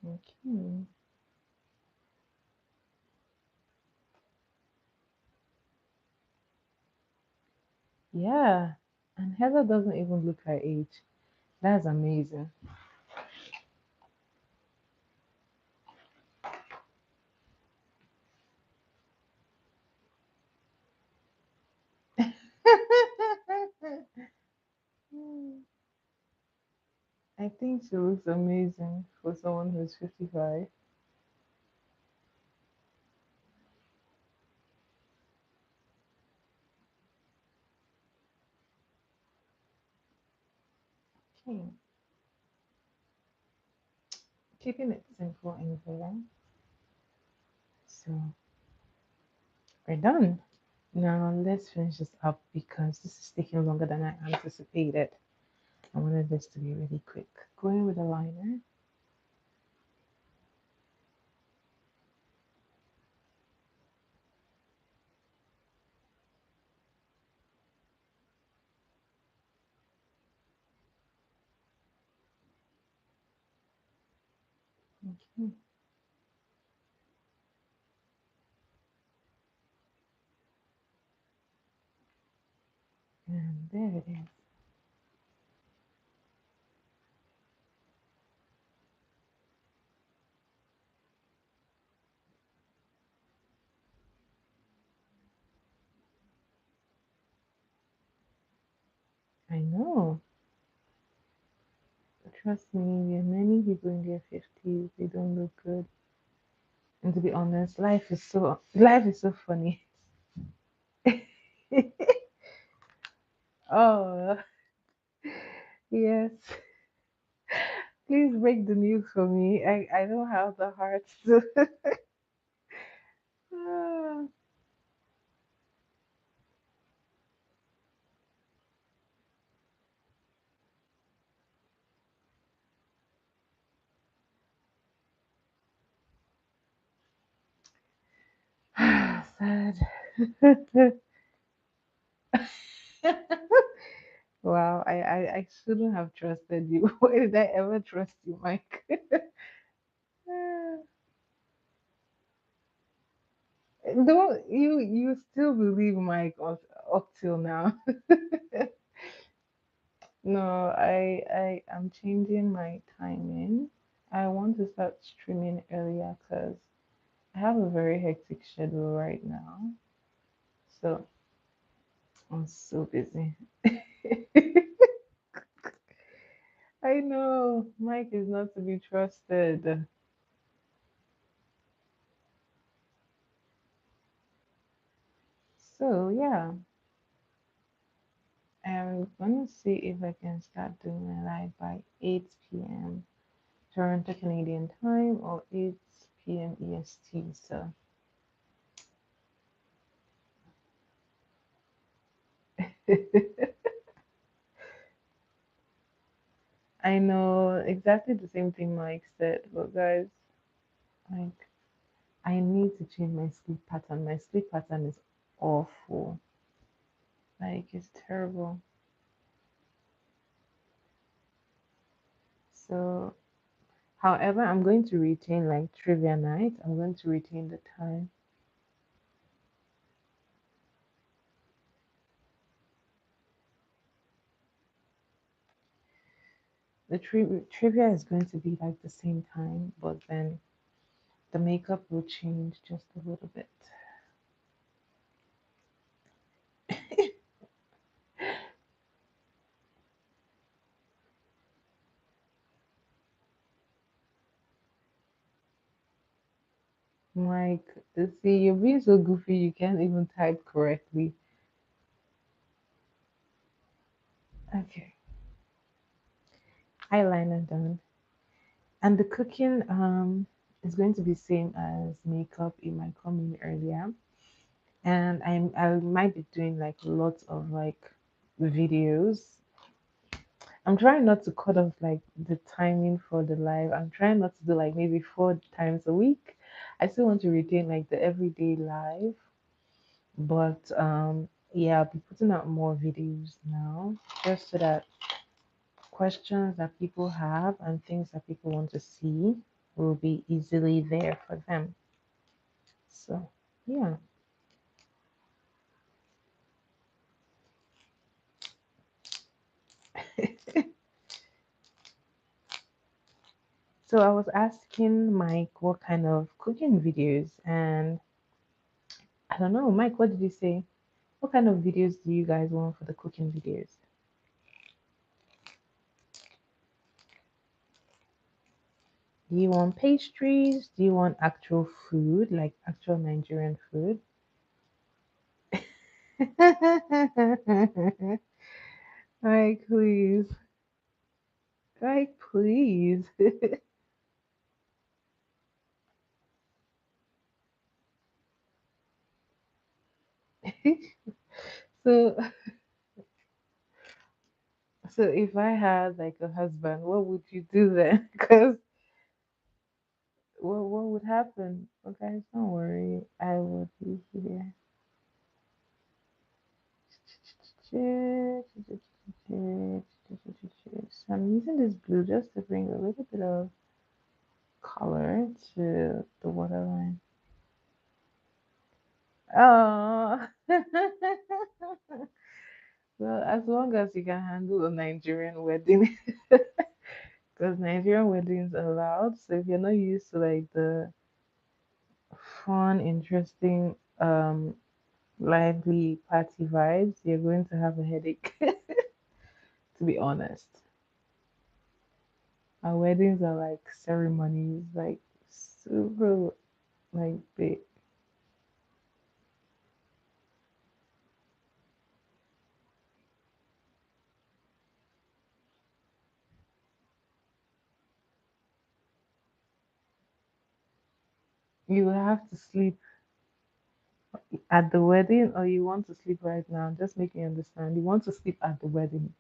Okay. Yeah. And Heather doesn't even look her age. That's amazing. I think she looks amazing for someone who's 55. Okay. Keeping it simple and clear. So we're done. Now let's finish this up because this is taking longer than I anticipated. I wanted this to be really quick. Going with a liner. Okay. And there it is. I know. Trust me, there are many people in their 50s, they don't look good. And to be honest, life is so funny. Oh, yes. Please break the news for me. I don't have the heart to. Ah, sad. Wow, I shouldn't have trusted you. Why did I ever trust you, Mike? Don't you still believe Mike up till now? No, I am changing my timing. I want to start streaming earlier because I have a very hectic schedule right now. So I'm so busy. I know Mike is not to be trusted. So yeah, I'm gonna see if I can start doing my live by 8 p.m. Toronto Canadian time or 8 p.m. EST. So I know exactly the same thing Mike said, but guys, like I need to change my sleep pattern. My sleep pattern is awful. Like it's terrible. So however, I'm going to retain like trivia night. I'm going to retain the time. The trivia is going to be like the same time, but then the makeup will change just a little bit. Like, see, you're being so goofy, you can't even type correctly. Okay, eyeliner done. And the cooking, It's going to be same as makeup. It might come in earlier, and I might be doing like lots of like videos. I'm trying not to cut off like the timing for the live. I'm trying not to do like maybe 4 times a week. I still want to retain like the everyday live, but yeah, I'll be putting out more videos now just so that questions that people have and things that people want to see will be easily there for them. So yeah. So I was asking Mike what kind of cooking videos, and I don't know, Mike, what did you say? What kind of videos do you guys want for the cooking videos? Do you want pastries? Do you want actual food, like actual Nigerian food? Mike, please. Mike, please. So, so if I had like a husband, what would you do then? Because what would happen? Oh, guys, don't worry. I will be here. So I'm using this blue just to bring a little bit of color to the waterline. Oh, well, as long as you can handle a Nigerian wedding, because Nigerian weddings are loud. So if you're not used to like the fun, interesting, lively party vibes, you're going to have a headache, to be honest. Our weddings are like ceremonies, like super, like big. You have to sleep at the wedding, or you want to sleep right now? Just make me understand. You want to sleep at the wedding?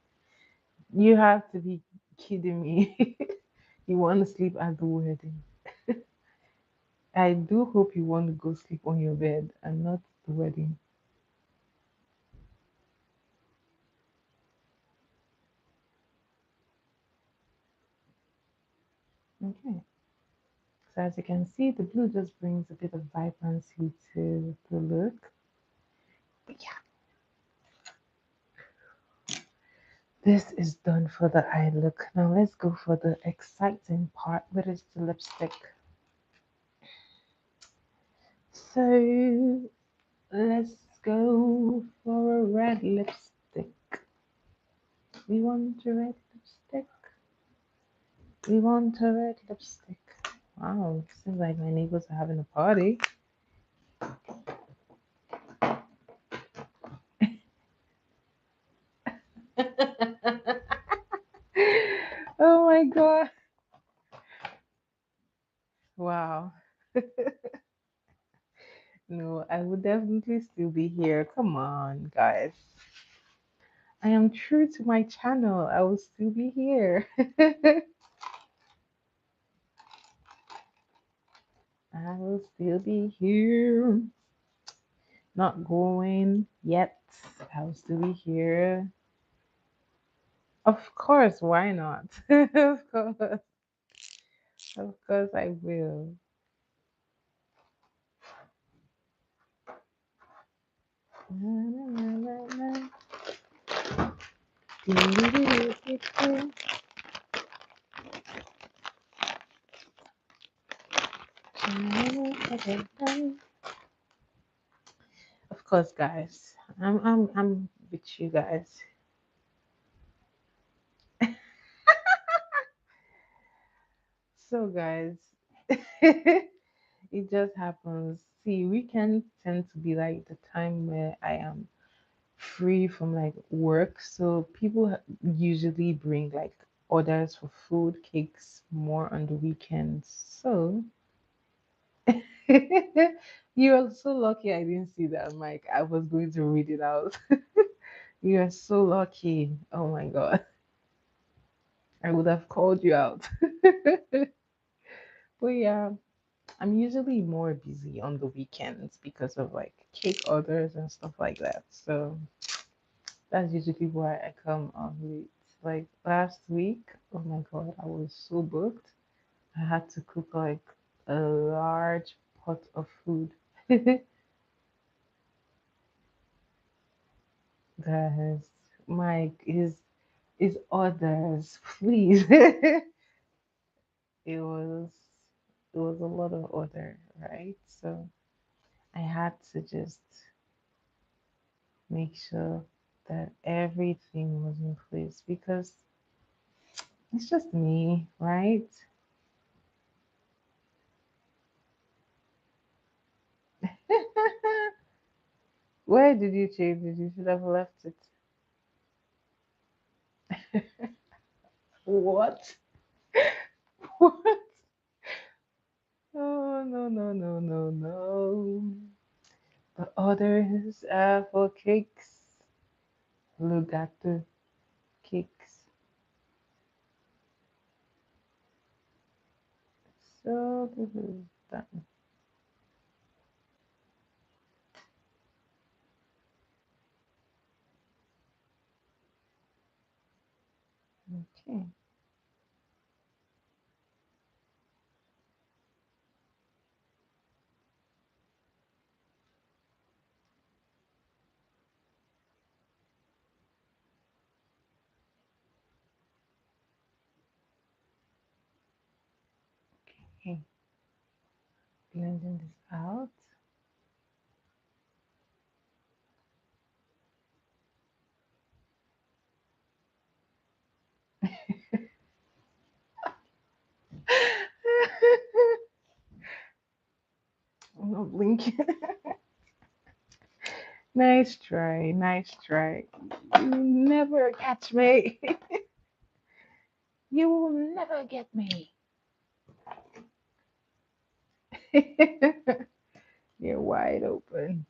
You have to be kidding me. You want to sleep at the wedding? I do hope you want to go sleep on your bed and not the wedding. Okay. So as you can see, the blue just brings a bit of vibrancy to the look. But yeah, this is done for the eye look. Now let's go for the exciting part, which is the lipstick. So let's go for a red lipstick. We want a red lipstick. We want a red lipstick. Wow, seems like my neighbors are having a party. Oh my god. Wow. No, I would definitely still be here. Come on, guys. I am true to my channel. I will still be here. I will still be here. Not going yet. I will still be here. Of course, why not? Of course, I will. Na, na, na, na, na. Doo, doo, doo, doo, doo. Of course, guys. I'm with you guys. So, guys, it just happens. See, weekends tend to be like the time where I am free from like work. So people usually bring like orders for food, cakes more on the weekends. So You're so lucky I didn't see that, Mike. I was going to read it out. You're so lucky. Oh my God. I would have called you out. But yeah, I'm usually more busy on the weekends because of like cake orders and stuff like that. So that's usually why I come on late. Like last week, oh my God, I was so booked. I had to cook like a large pot of food. Guys, Mike is others, please. it was it was a lot of order, right? So I had to just make sure that everything was in place because it's just me, right? Where did you change it? You should have left it. What? What? Oh no no no no no. The others are for cakes. Look at the cakes. So this is done. Okay. Okay. Blending this out. I'm not blinking. Nice try. Nice try. You never catch me. You will never get me. You're wide open.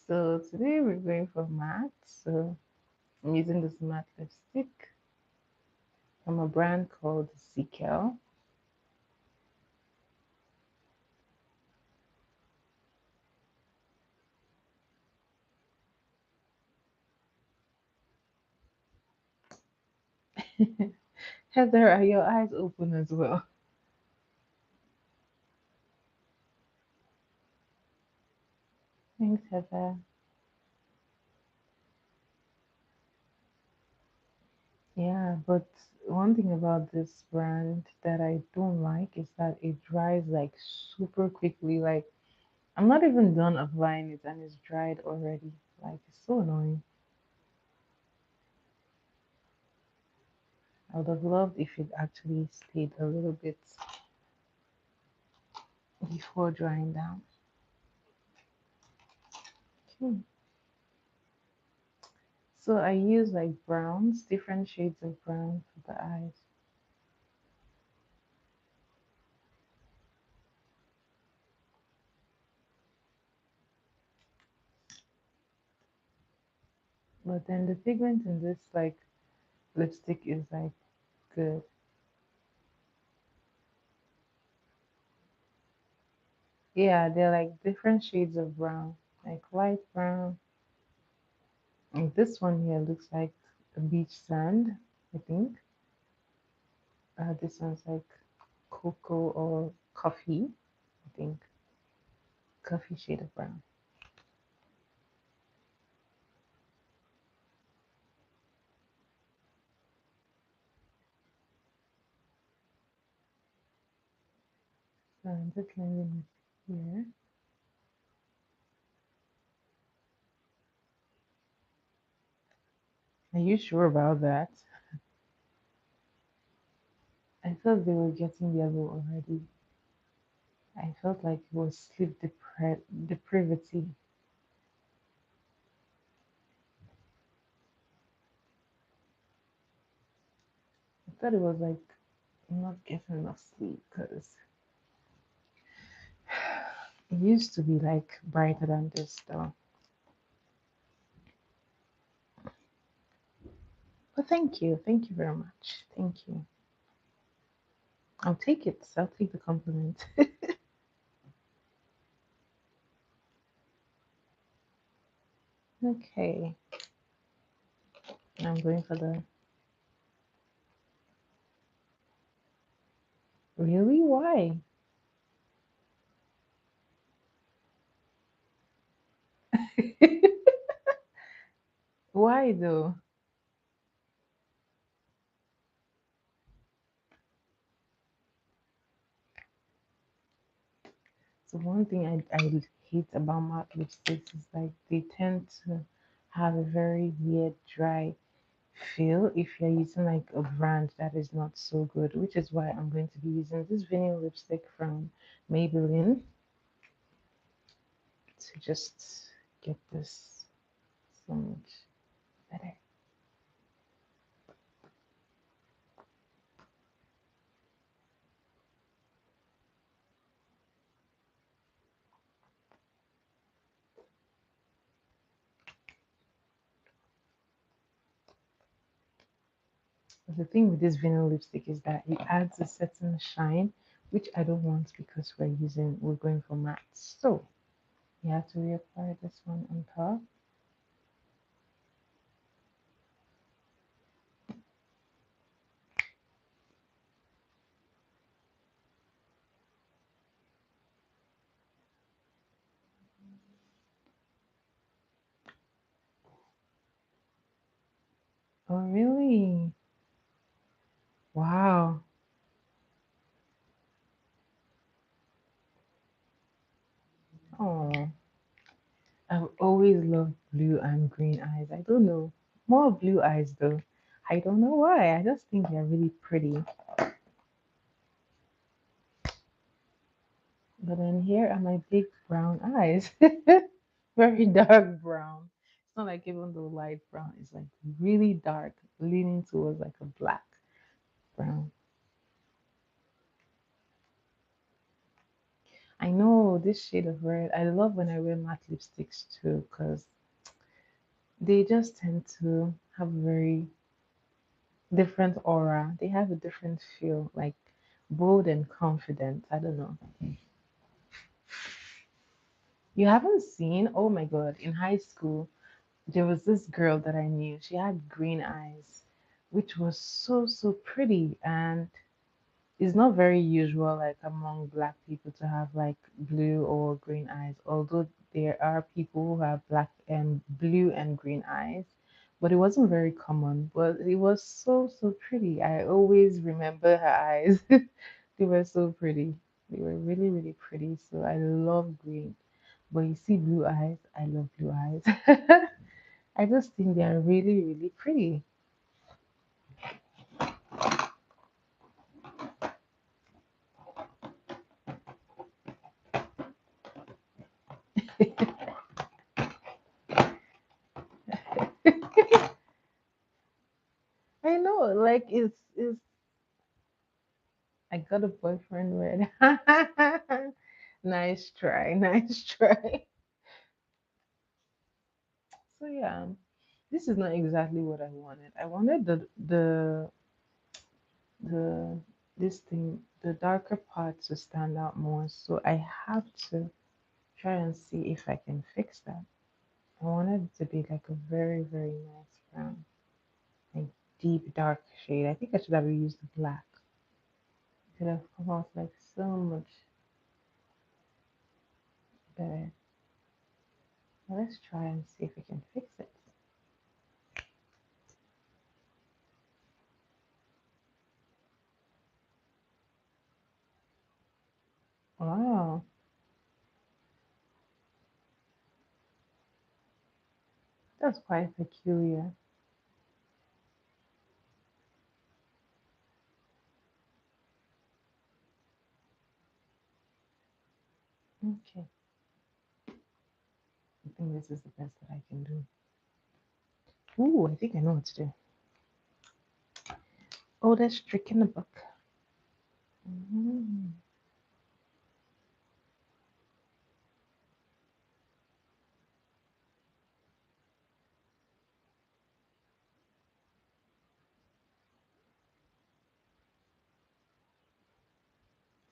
So today we're going for matte. So I'm using this matte lipstick from a brand called Seakel. Heather, are your eyes open as well? Thanks, Heather. Yeah, but one thing about this brand that I don't like is that it dries like super quickly. Like I'm not even done applying it and it's dried already. Like it's so annoying. I would have loved if it actually stayed a little bit before drying down. Okay. So I use like browns, different shades of brown for the eyes. But then the pigment in this like lipstick is like good. Yeah, they're like different shades of brown, like light brown. And this one here looks like a beach sand, I think. This one's like cocoa or coffee, I think. Coffee shade of brown. So I'm just blending it here. Are you sure about that? I thought they were getting yellow already. I felt like it was sleep deprivity. I thought it was like I'm not getting enough sleep because it used to be like brighter than this though. But thank you. Thank you very much. Thank you. I'll take it. I'll take the compliment. Okay. I'm going for the really? Why? Why though? So one thing I hate about matte lipsticks is like they tend to have a very weird dry feel if you're using like a brand that is not so good, which is why I'm going to be using this vinyl lipstick from Maybelline to just get this so much better. The thing with this vinyl lipstick is that it adds a certain shine, which I don't want because we're going for matte. So you have to reapply this one on top. Oh really? Wow. Oh, I've always loved blue and green eyes. I don't know. More blue eyes though. I don't know why. I just think they're really pretty. But then here are my big brown eyes. Very dark brown. It's not like even though light brown, it's like really dark, leaning towards like a black brown. I know this shade of red. I love when I wear matte lipsticks too, because they just tend to have a very different aura. They have a different feel, like bold and confident. I don't know. You haven't seen? Oh my God. In high school, there was this girl that I knew. She had green eyes, which was so, so pretty. And it's not very usual, like among black people, to have like blue or green eyes, although there are people who have black and blue and green eyes. But it wasn't very common. But it was so, so pretty. I always remember her eyes. They were so pretty. They were really, really pretty. So I love green. But you see blue eyes, I love blue eyes. I just think they are really, really pretty. I know, like it's I got a boyfriend with nice try, nice try. So yeah, this is not exactly what I wanted. I wanted the this thing, the darker part to stand out more. So I have to try and see if I can fix that. I wanted it to be like a very, very nice brown, like deep dark shade. I think I should have used black. It could have come out like so much better. Let's try and see if we can fix it. Wow, that's quite peculiar. Okay, I think this is the best that I can do. Ooh, I think I know what to do. Oldest trick in the book. Mm.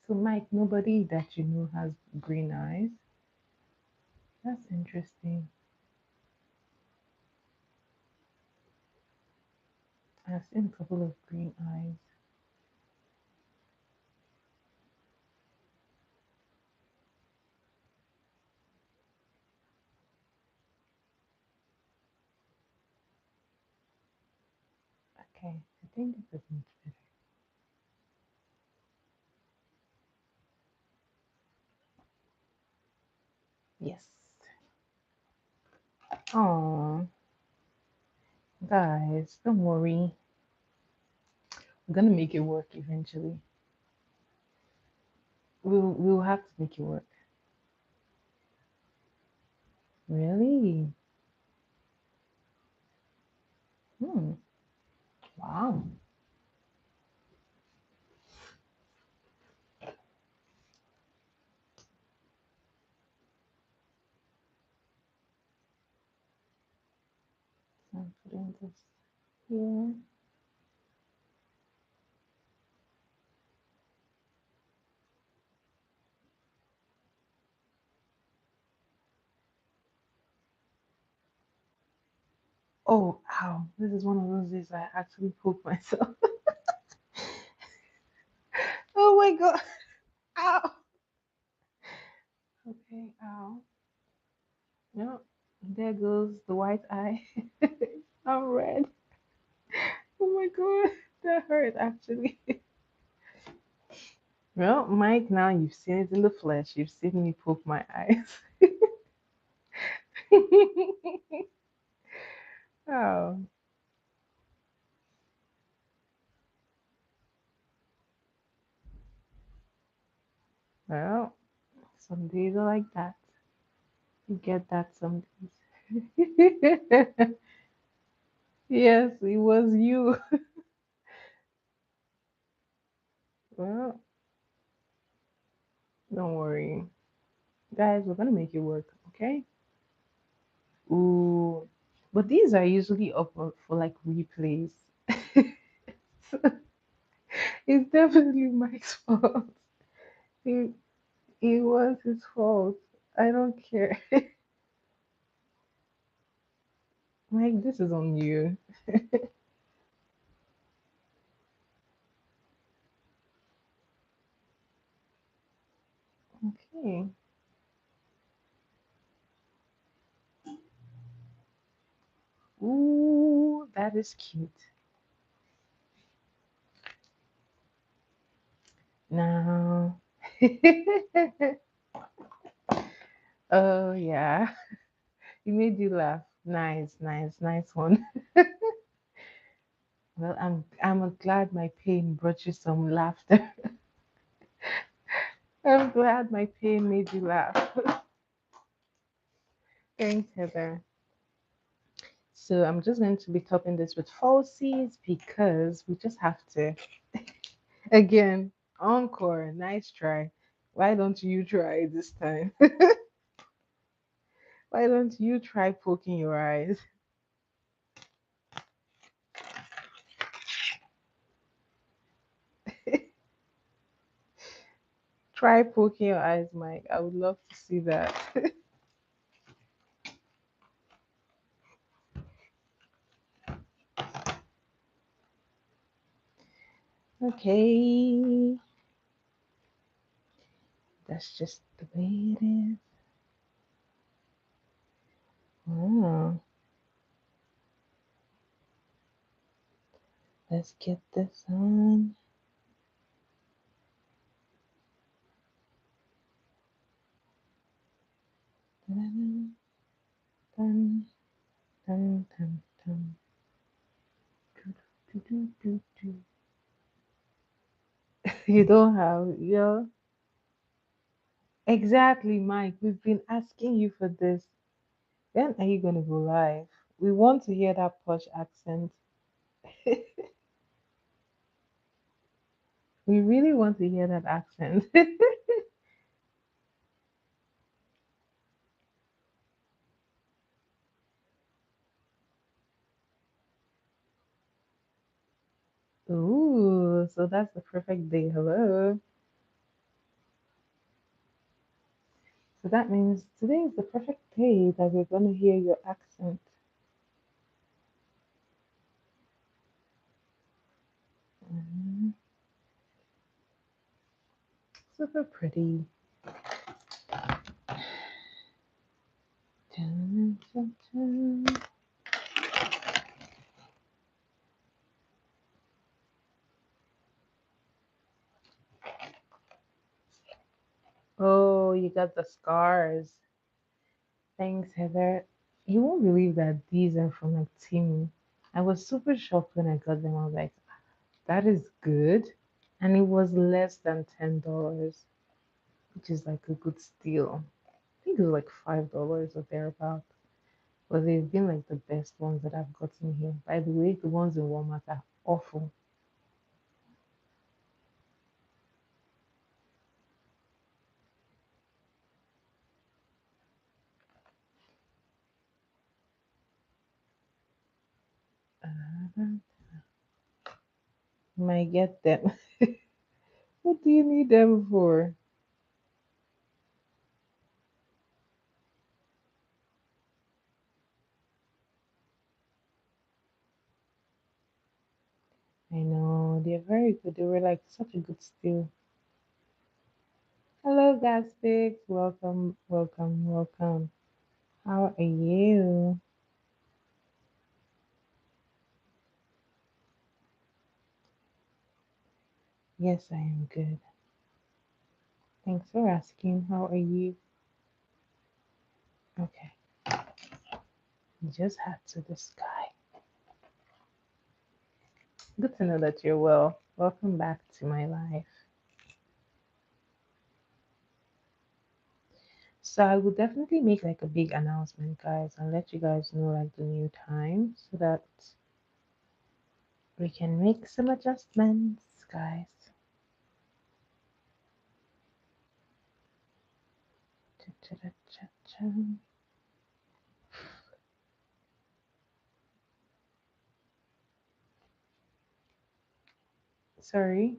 So, Mike, nobody that you know has green eyes. That's interesting. I've seen a couple of green eyes. Okay, I think this is much better. Yes. Oh, guys, don't worry. We're gonna make it work eventually. We'll have to make it work. Really? Hmm. Wow. So I'm putting this here. Oh, ow. This is one of those days I actually poke myself. Oh my god. Ow. Okay, ow. No, there goes the white eye. I'm red. Oh my god. That hurt actually. Well, Mike, now you've seen it in the flesh. You've seen me poke my eyes. Oh, well, some days are like that. You get that some days. Yes, it was you. Well, don't worry. Guys, we're gonna make it work, okay? Ooh. But these are usually up for like replays. So it's definitely Mike's fault. It, it was his fault. I don't care. Mike, this is on you. Okay. Ooh, that is cute. Now. Oh yeah. It made you laugh. Nice, nice, nice one. Well, I'm glad my pain brought you some laughter. I'm glad my pain made you laugh. Thanks, Heather. So I'm just going to be topping this with falsies because we just have to. Again, encore. Nice try. Why don't you try this time? Why don't you try poking your eyes? Try poking your eyes, Mike. I would love to see that. Okay. That's just the way it is. Oh, let's get this on. Dun, dun, dun, dun, dun. Do, do, do, do, do. You don't have, yeah. Exactly, Mike. We've been asking you for this. When are you going to go live? We want to hear that posh accent. We really want to hear that accent. Ooh, so that's the perfect day. Hello. So that means today is the perfect day that we're going to hear your accent. Mhm. Super pretty. Dun, dun, dun. Oh, you got the scars. Thanks, Heather. You won't believe that these are from like Timu. I was super shocked when I got them. I was like, that is good. And it was less than $10, which is like a good steal. I think it was like $5 or thereabout. But they've been like the best ones that I've gotten here. By the way, the ones in Walmart are awful. You might get them. What do you need them for? I know, they're very good. They were like such a good steal. Hello, Gaspix. Welcome, welcome, welcome. How are you? Yes, I am good. Thanks for asking. How are you? Okay, just head to the sky. Good to know that you're well. Welcome back to my life. So I will definitely make like a big announcement, guys, and let you guys know like the new time so that we can make some adjustments, guys. Cha-cha-cha-cha-cha. Sorry,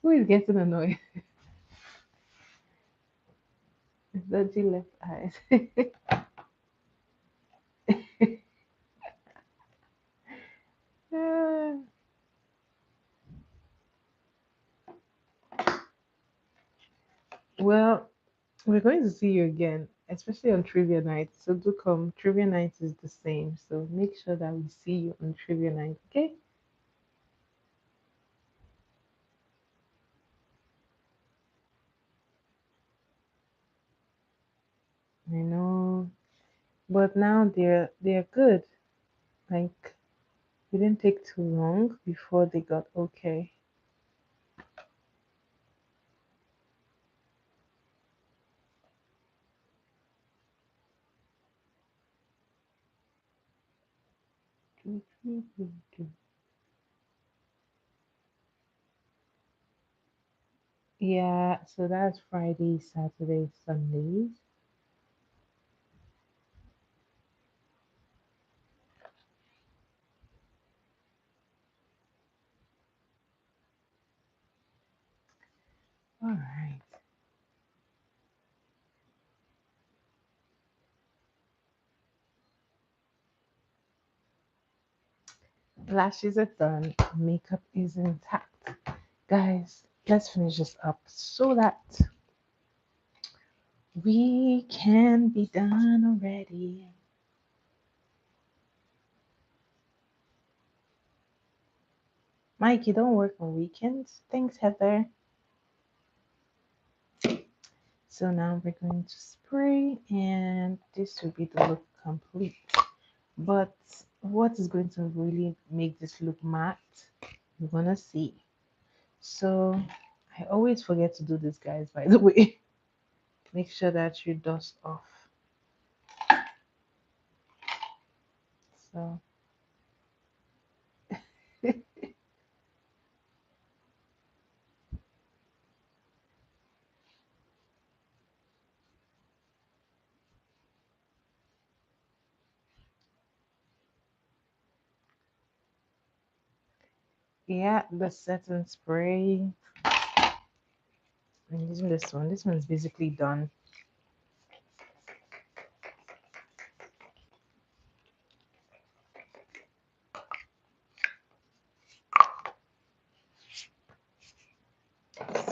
who is getting annoyed? Is that G left eyes? Ah, well, we're going to see you again, especially on trivia night. So do come. Trivia night is the same. So make sure that we see you on trivia night, okay? I know. But now they're good. Like it didn't take too long before they got okay. Yeah, so that's Friday, Saturday, Sundays. All right. Lashes are done. Makeup is intact. Guys, let's finish this up so that we can be done already. Mike, you don't work on weekends? Thanks, Heather. So now we're going to spray and this will be the look complete. But what is going to really make this look matte? You're gonna see. So I always forget to do this, guys, by the way. Make sure that you dust off. So Yeah, the setting spray. I'm using this one. This one's basically done.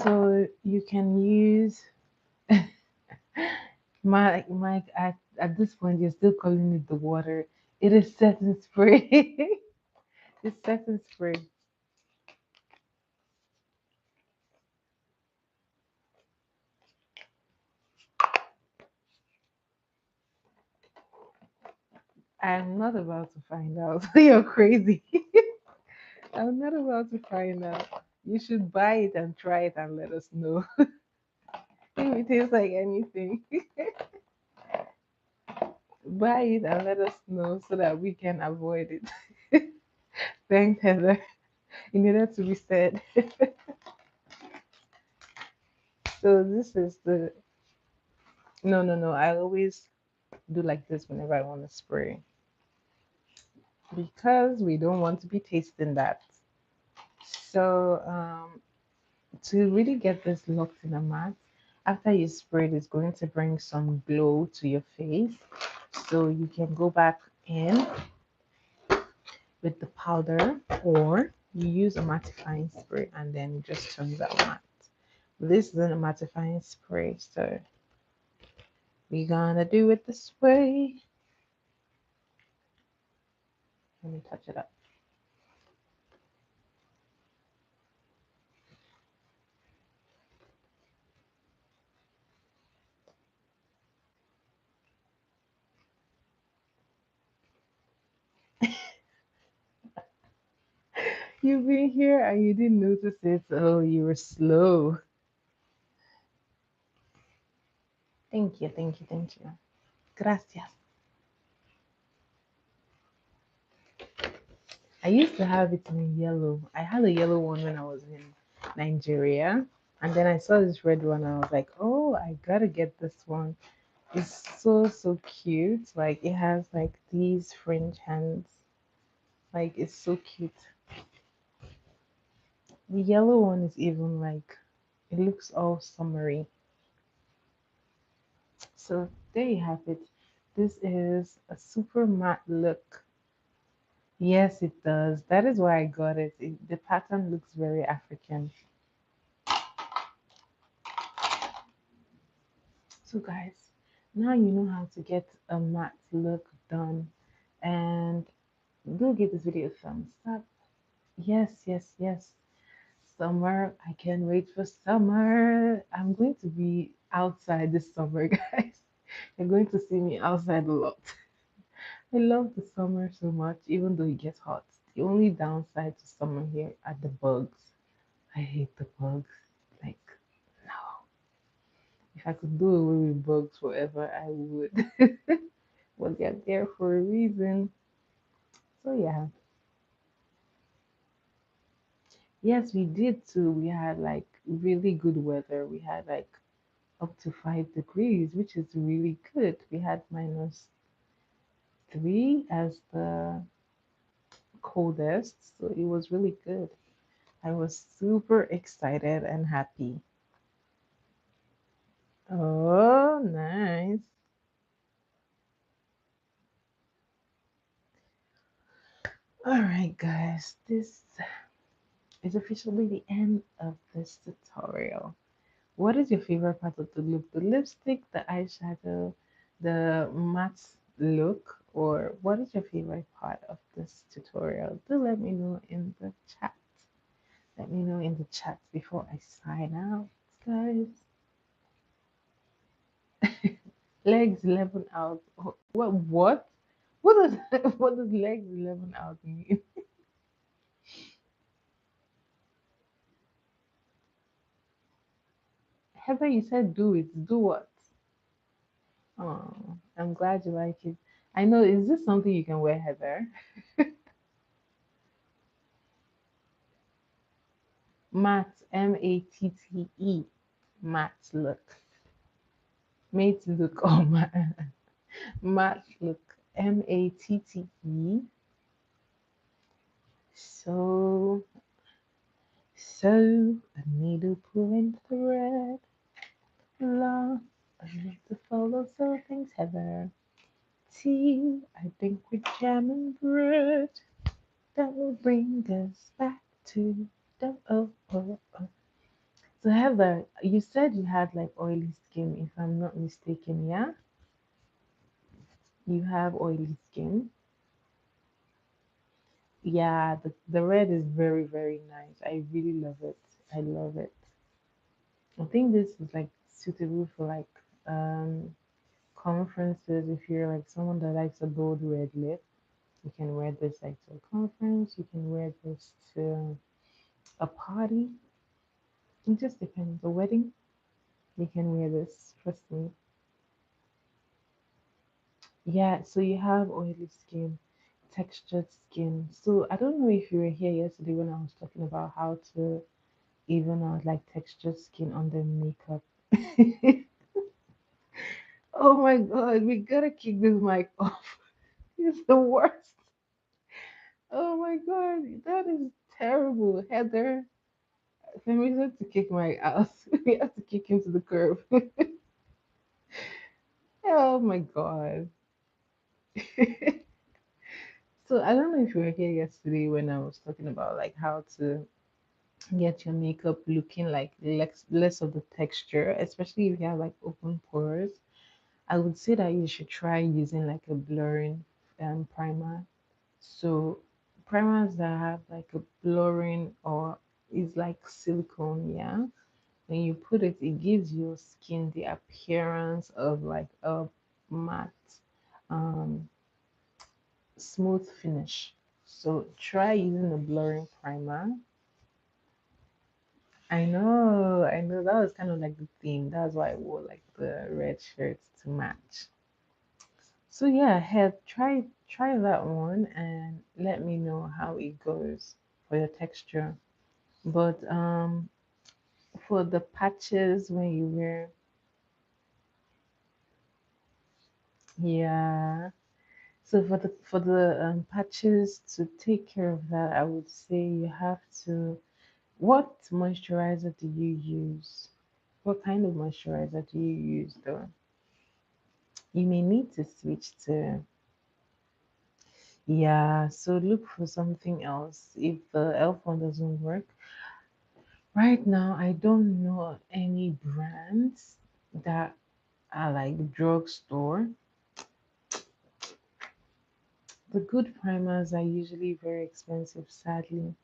So you can use Mike, at this point you're still calling it the water. It is setting spray. It's setting spray. I'm not about to find out. You're crazy. I'm not about to find out. You should buy it and try it and let us know if it tastes like anything. Buy it and let us know so that we can avoid it. Thanks, Heather. It needed to be said. So this is the no, no, no. I always do like this whenever I want to spray because we don't want to be tasting that. So to really get this locked in a mat, after you spray it, it's going to bring some glow to your face. So you can go back in with the powder or you use a mattifying spray and then it just turns out matte. This is a mattifying spray, so we're gonna do it this way. Let me touch it up. You've been here and you didn't notice it. Oh, you were slow. Thank you, thank you, thank you. Gracias. I used to have it in yellow. I had a yellow one when I was in Nigeria. And then I saw this red one and I was like, oh, I gotta get this one. It's so, so cute. Like, it has like these French hands. Like, it's so cute. The yellow one is even like, it looks all summery. So there you have it. This is a super matte look. Yes, it does. That is why I got it. The pattern looks very African. So, guys, now you know how to get a matte look done. And do give this video a thumbs up. Yes, yes, yes. Summer. I can't wait for summer. I'm going to be outside this summer, guys. You're going to see me outside a lot. I love the summer so much, even though it gets hot. The only downside to summer here are the bugs. I hate the bugs. Like, no. If I could do away with bugs forever, I would. But they're there for a reason. So, yeah. Yes, we did too. We had like really good weather. We had like up to 5 degrees, which is really good. We had -3 as the coldest, so it was really good. I was super excited and happy. Oh, nice. All right, guys, this is officially the end of this tutorial. What is your favorite part of the look? The lipstick, the eyeshadow, the matte look, or what is your favorite part of this tutorial? Do let me know in the chat. Let me know in the chat before I sign out, guys. Legs 11 out. What? What? What does what does legs 11 out mean? Heather, you said do it. Do what? Oh, I'm glad you like it. I know. Is this something you can wear, Heather? Matte, Matte, matte look. Mate look. Oh my, matte look. Matte. So So a needle pulling thread, long enough to follow, so things heather. Tea, I think with jam and bread that will bring us back to the oh. So Heather, you said you had like oily skin, if I'm not mistaken, yeah? You have oily skin. Yeah, the red is very, very nice. I really love it. I love it. I think this is like suitable for like conferences. If you're like someone that likes a bold red lip, you can wear this like to a conference. You can wear this to a party. It just depends. A wedding, you can wear this. Trust me. Yeah, so you have oily skin, textured skin. So I don't know if you were here yesterday when I was talking about how to even out like textured skin under makeup. Oh my god, we gotta kick this mic off. It's the worst. Oh my god, that is terrible. Heather, permission to kick my ass. We have to kick him to the curb. Oh my god. So I don't know if you were here yesterday when I was talking about like how to get your makeup looking like less of the texture, especially if you have like open pores. I would say that you should try using like a blurring primer. So primers that have like a blurring or is like silicone, yeah. When you put it, it gives your skin the appearance of like a matte, um, smooth finish. So try using a blurring primer. I know that was kind of like the theme. That's why I wore like the red shirts to match. So yeah, head try that one and let me know how it goes for your texture. But for the patches when you wear, yeah. So for the patches to take care of that, I would say you have to. What moisturizer do you use? What kind of moisturizer do you use though? You may need to switch to, yeah, so look for something else. If the elf one doesn't work, right now I don't know any brands that are like drugstore. The good primers are usually very expensive, sadly.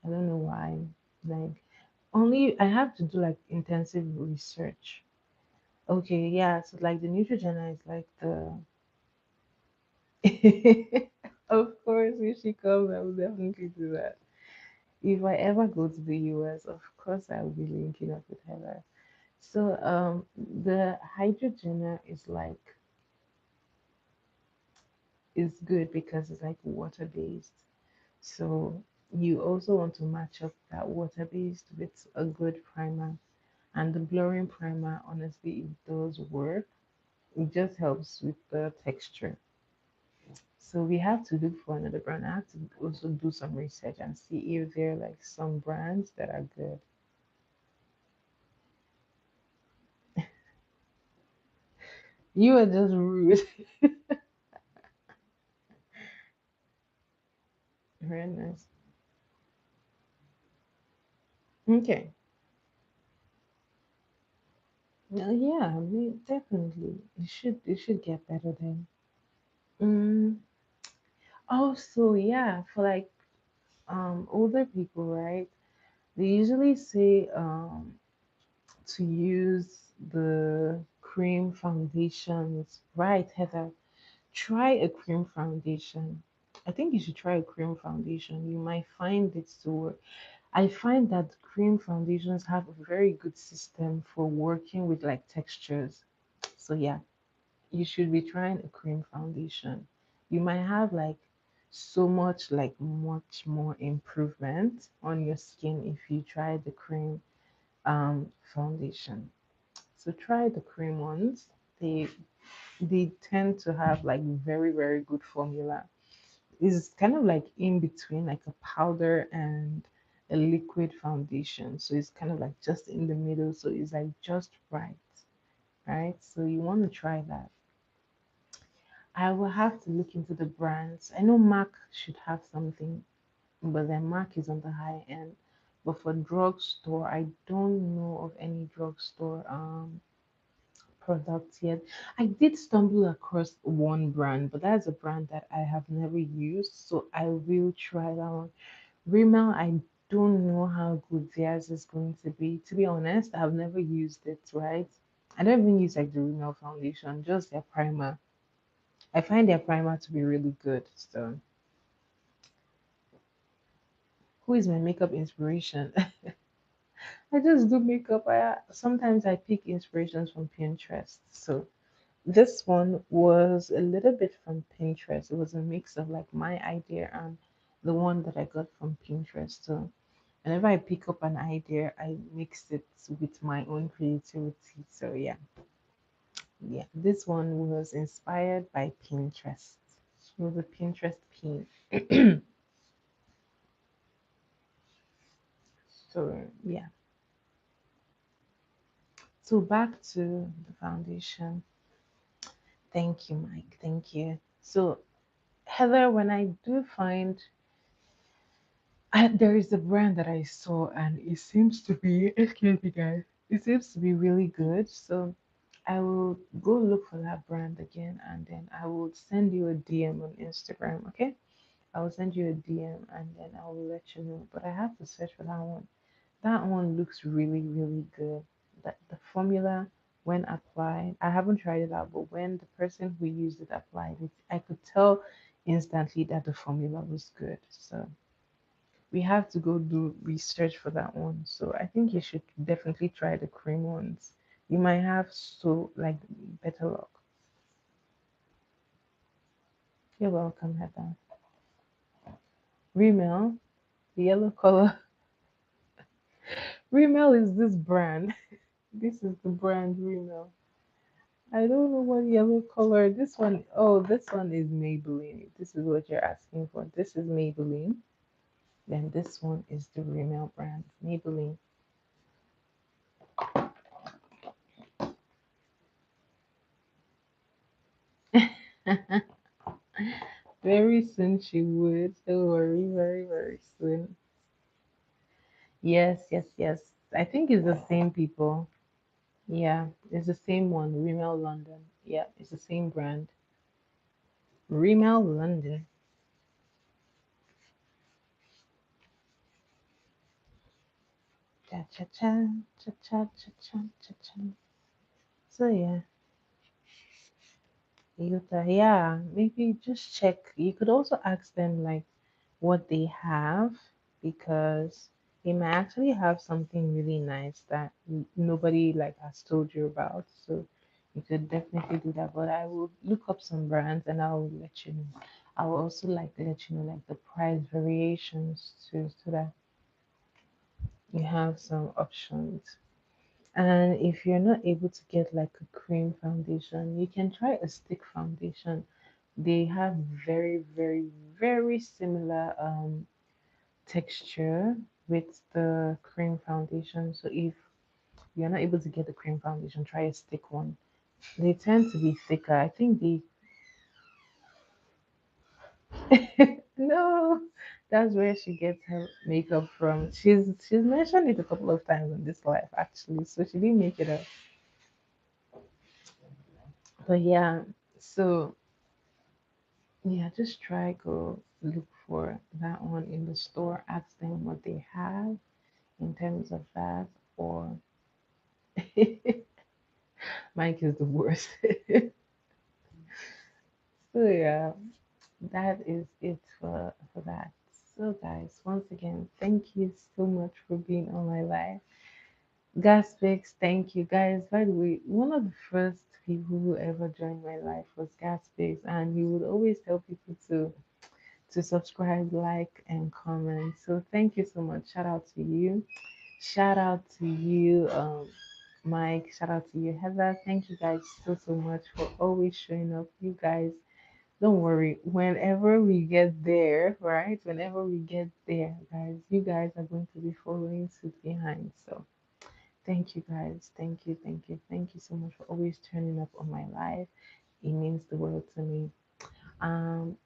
I don't know why. Like only I have to do like intensive research. Okay, yeah, so like the Neutrogena is like the of course, if she comes, I will definitely do that. If I ever go to the US, of course I will be linking up with her. So the Hydrogena is like is good because it's like water based. So you also want to match up that water based with a good primer. And the blurring primer, honestly, it does work. It just helps with the texture. So we have to look for another brand. I have to also do some research and see if there are like some brands that are good. You are just rude. Very nice. Okay. Well, yeah, I mean, definitely. It should get better then. Mm. Also, yeah, for like older people, right? They usually say to use the cream foundations, right, Heather? Try a cream foundation. I think you should try a cream foundation. You might find it to work. I find that cream foundations have a very good system for working with like textures. So yeah, you should be trying a cream foundation. You might have like so much like much more improvement on your skin if you try the cream foundation. So try the cream ones. They tend to have like very very good formula. It's kind of like in between like a powder and a liquid foundation. So it's kind of like just in the middle. So it's like just right, right? So you want to try that. I will have to look into the brands. I know MAC should have something, but then MAC is on the high end. But for drugstore, I don't know of any drugstore products yet. I did stumble across one brand, but that's a brand that I have never used, so I will try that one. Rimmel, I don't know how good theirs is going to be. To be honest, I've never used it, right? I don't even use like the Rimmel foundation, just their primer. I find their primer to be really good. So, who is my makeup inspiration? I just do makeup. Sometimes I pick inspirations from Pinterest. So, this one was a little bit from Pinterest. It was a mix of like my idea and the one that I got from Pinterest. So whenever I pick up an idea, I mix it with my own creativity. So yeah. This one was inspired by Pinterest. It was a Pinterest pin. So yeah. So back to the foundation. Thank you, Mike. Thank you. So Heather, when I do find there is a brand that I saw and it seems to be, excuse me guys, it seems to be really good. So I will go look for that brand again and then I will send you a DM on Instagram, okay? I will send you a DM and then I will let you know. But I have to search for that one. That one looks really, really good. That the formula when applied, I haven't tried it out, but when the person who used it applied it, I could tell instantly that the formula was good. So we have to go do research for that one. So I think you should definitely try the cream ones. You might have so like better luck. You're welcome, Heather. Rimmel, the yellow color. Rimmel is this brand. This is the brand Rimmel. I don't know what yellow color. This one, oh, this one is Maybelline. This is what you're asking for. This is Maybelline. Then this one is the Rimmel brand, Maybelline. Very soon she would. Don't worry, very, very soon. Yes, yes, yes. I think it's the same people. Yeah, it's the same one. Rimmel London. Yeah, it's the same brand. Rimmel London. Cha cha cha cha cha cha cha cha cha. So yeah, yeah, maybe just check. You could also ask them like what they have because they might actually have something really nice that nobody like has told you about. So you could definitely do that. But I will look up some brands and I will let you know. I will also like to let you know like the price variations too, so that you have some options. And if you're not able to get like a cream foundation, you can try a stick foundation. They have very, very, very similar texture with the cream foundation. So if you're not able to get the cream foundation, try a stick one. They tend to be thicker. I think they no, that's where she gets her makeup from. She's mentioned it a couple of times in this life actually, so she didn't make it up. But yeah, so yeah, just try go look for that one in the store. Ask them what they have in terms of that, or Mike is the worst. So yeah, that is it for that. So guys, once again, thank you so much for being on my live. Gaspix, thank you guys. By the way, one of the first people who ever joined my life was Gaspix, and he would always tell people to subscribe, like, and comment. So thank you so much. Shout out to you. Shout out to you, Mike. Shout out to you, Heather. Thank you guys so much for always showing up. You guys Don't worry. Whenever we get there, right? Whenever we get there, guys, you guys are going to be following suit behind. So thank you guys. Thank you. Thank you. Thank you so much for always turning up on my live. It means the world to me.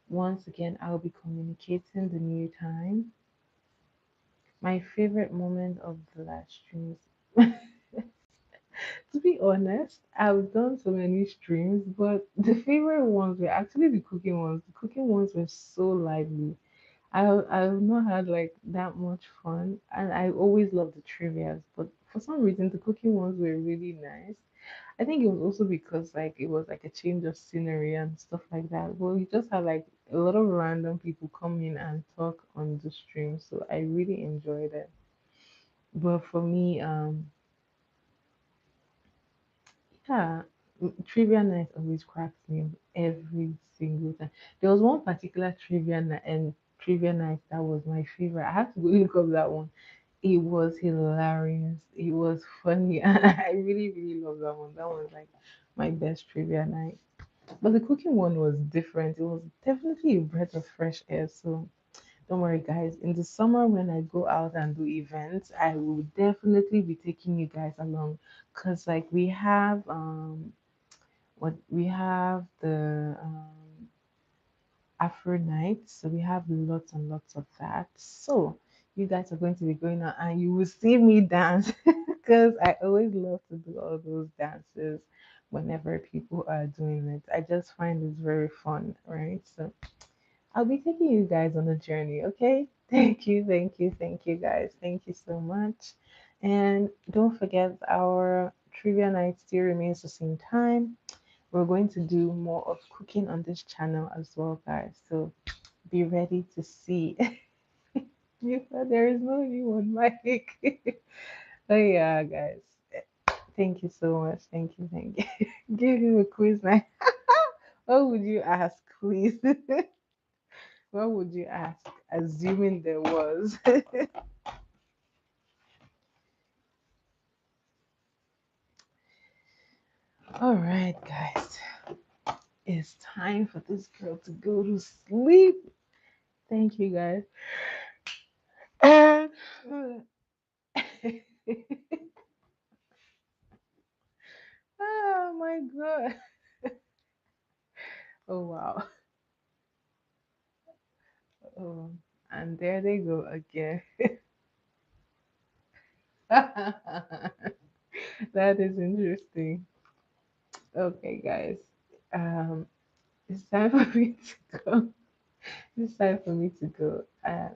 Once again, I'll be communicating the new time. My favorite moment of the last streams. To be honest, I've done so many streams, but the favorite ones were actually the cooking ones. The cooking ones were so lively. I've not had like that much fun, and I always love the trivias, but for some reason the cooking ones were really nice. I think it was also because like it was like a change of scenery and stuff like that. Well, you just had like a lot of random people come in and talk on the stream, so I really enjoyed it. But for me, yeah, trivia night always cracks me up every single time. There was one particular trivia night that was my favorite. I have to go look up that one. It was hilarious. It was funny, and I really, really love that one. That was like my best trivia night. But the cooking one was different. It was definitely a breath of fresh air. So don't worry, guys. In the summer, when I go out and do events, I will definitely be taking you guys along. Cause like we have the Afro night, so we have lots and lots of that. So you guys are going to be going out and you will see me dance because I always love to do all those dances whenever people are doing it. I just find it very fun, right? So I'll be taking you guys on a journey, okay? Thank you, guys. Thank you so much. And don't forget, our trivia night still remains the same time. We're going to do more of cooking on this channel as well, guys. So be ready to see. You said there is no new on mic. Oh yeah, guys. Thank you so much. Thank you. Give him a quiz night. What would you ask, please? What would you ask? Assuming there was. All right, guys. It's time for this girl to go to sleep. Thank you, guys. And oh my god. Oh wow. Oh, and there they go again. That is interesting. Okay, guys. Um, it's time for me to go. It's time for me to go.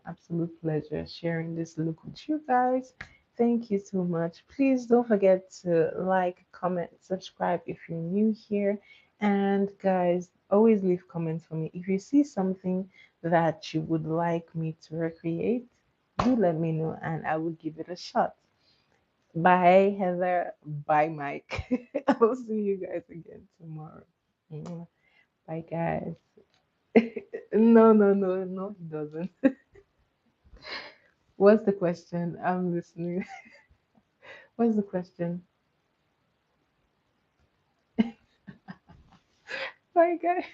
Absolute pleasure sharing this look with you guys. Thank you so much. Please don't forget to like, comment, subscribe if you're new here. And guys, always leave comments for me. If you see something that you would like me to recreate, do let me know and I will give it a shot. Bye, Heather. Bye, Mike. I'll see you guys again tomorrow. Mwah. Bye, guys. No, he doesn't. What's the question? I'm listening. What's the question? Bye, guys.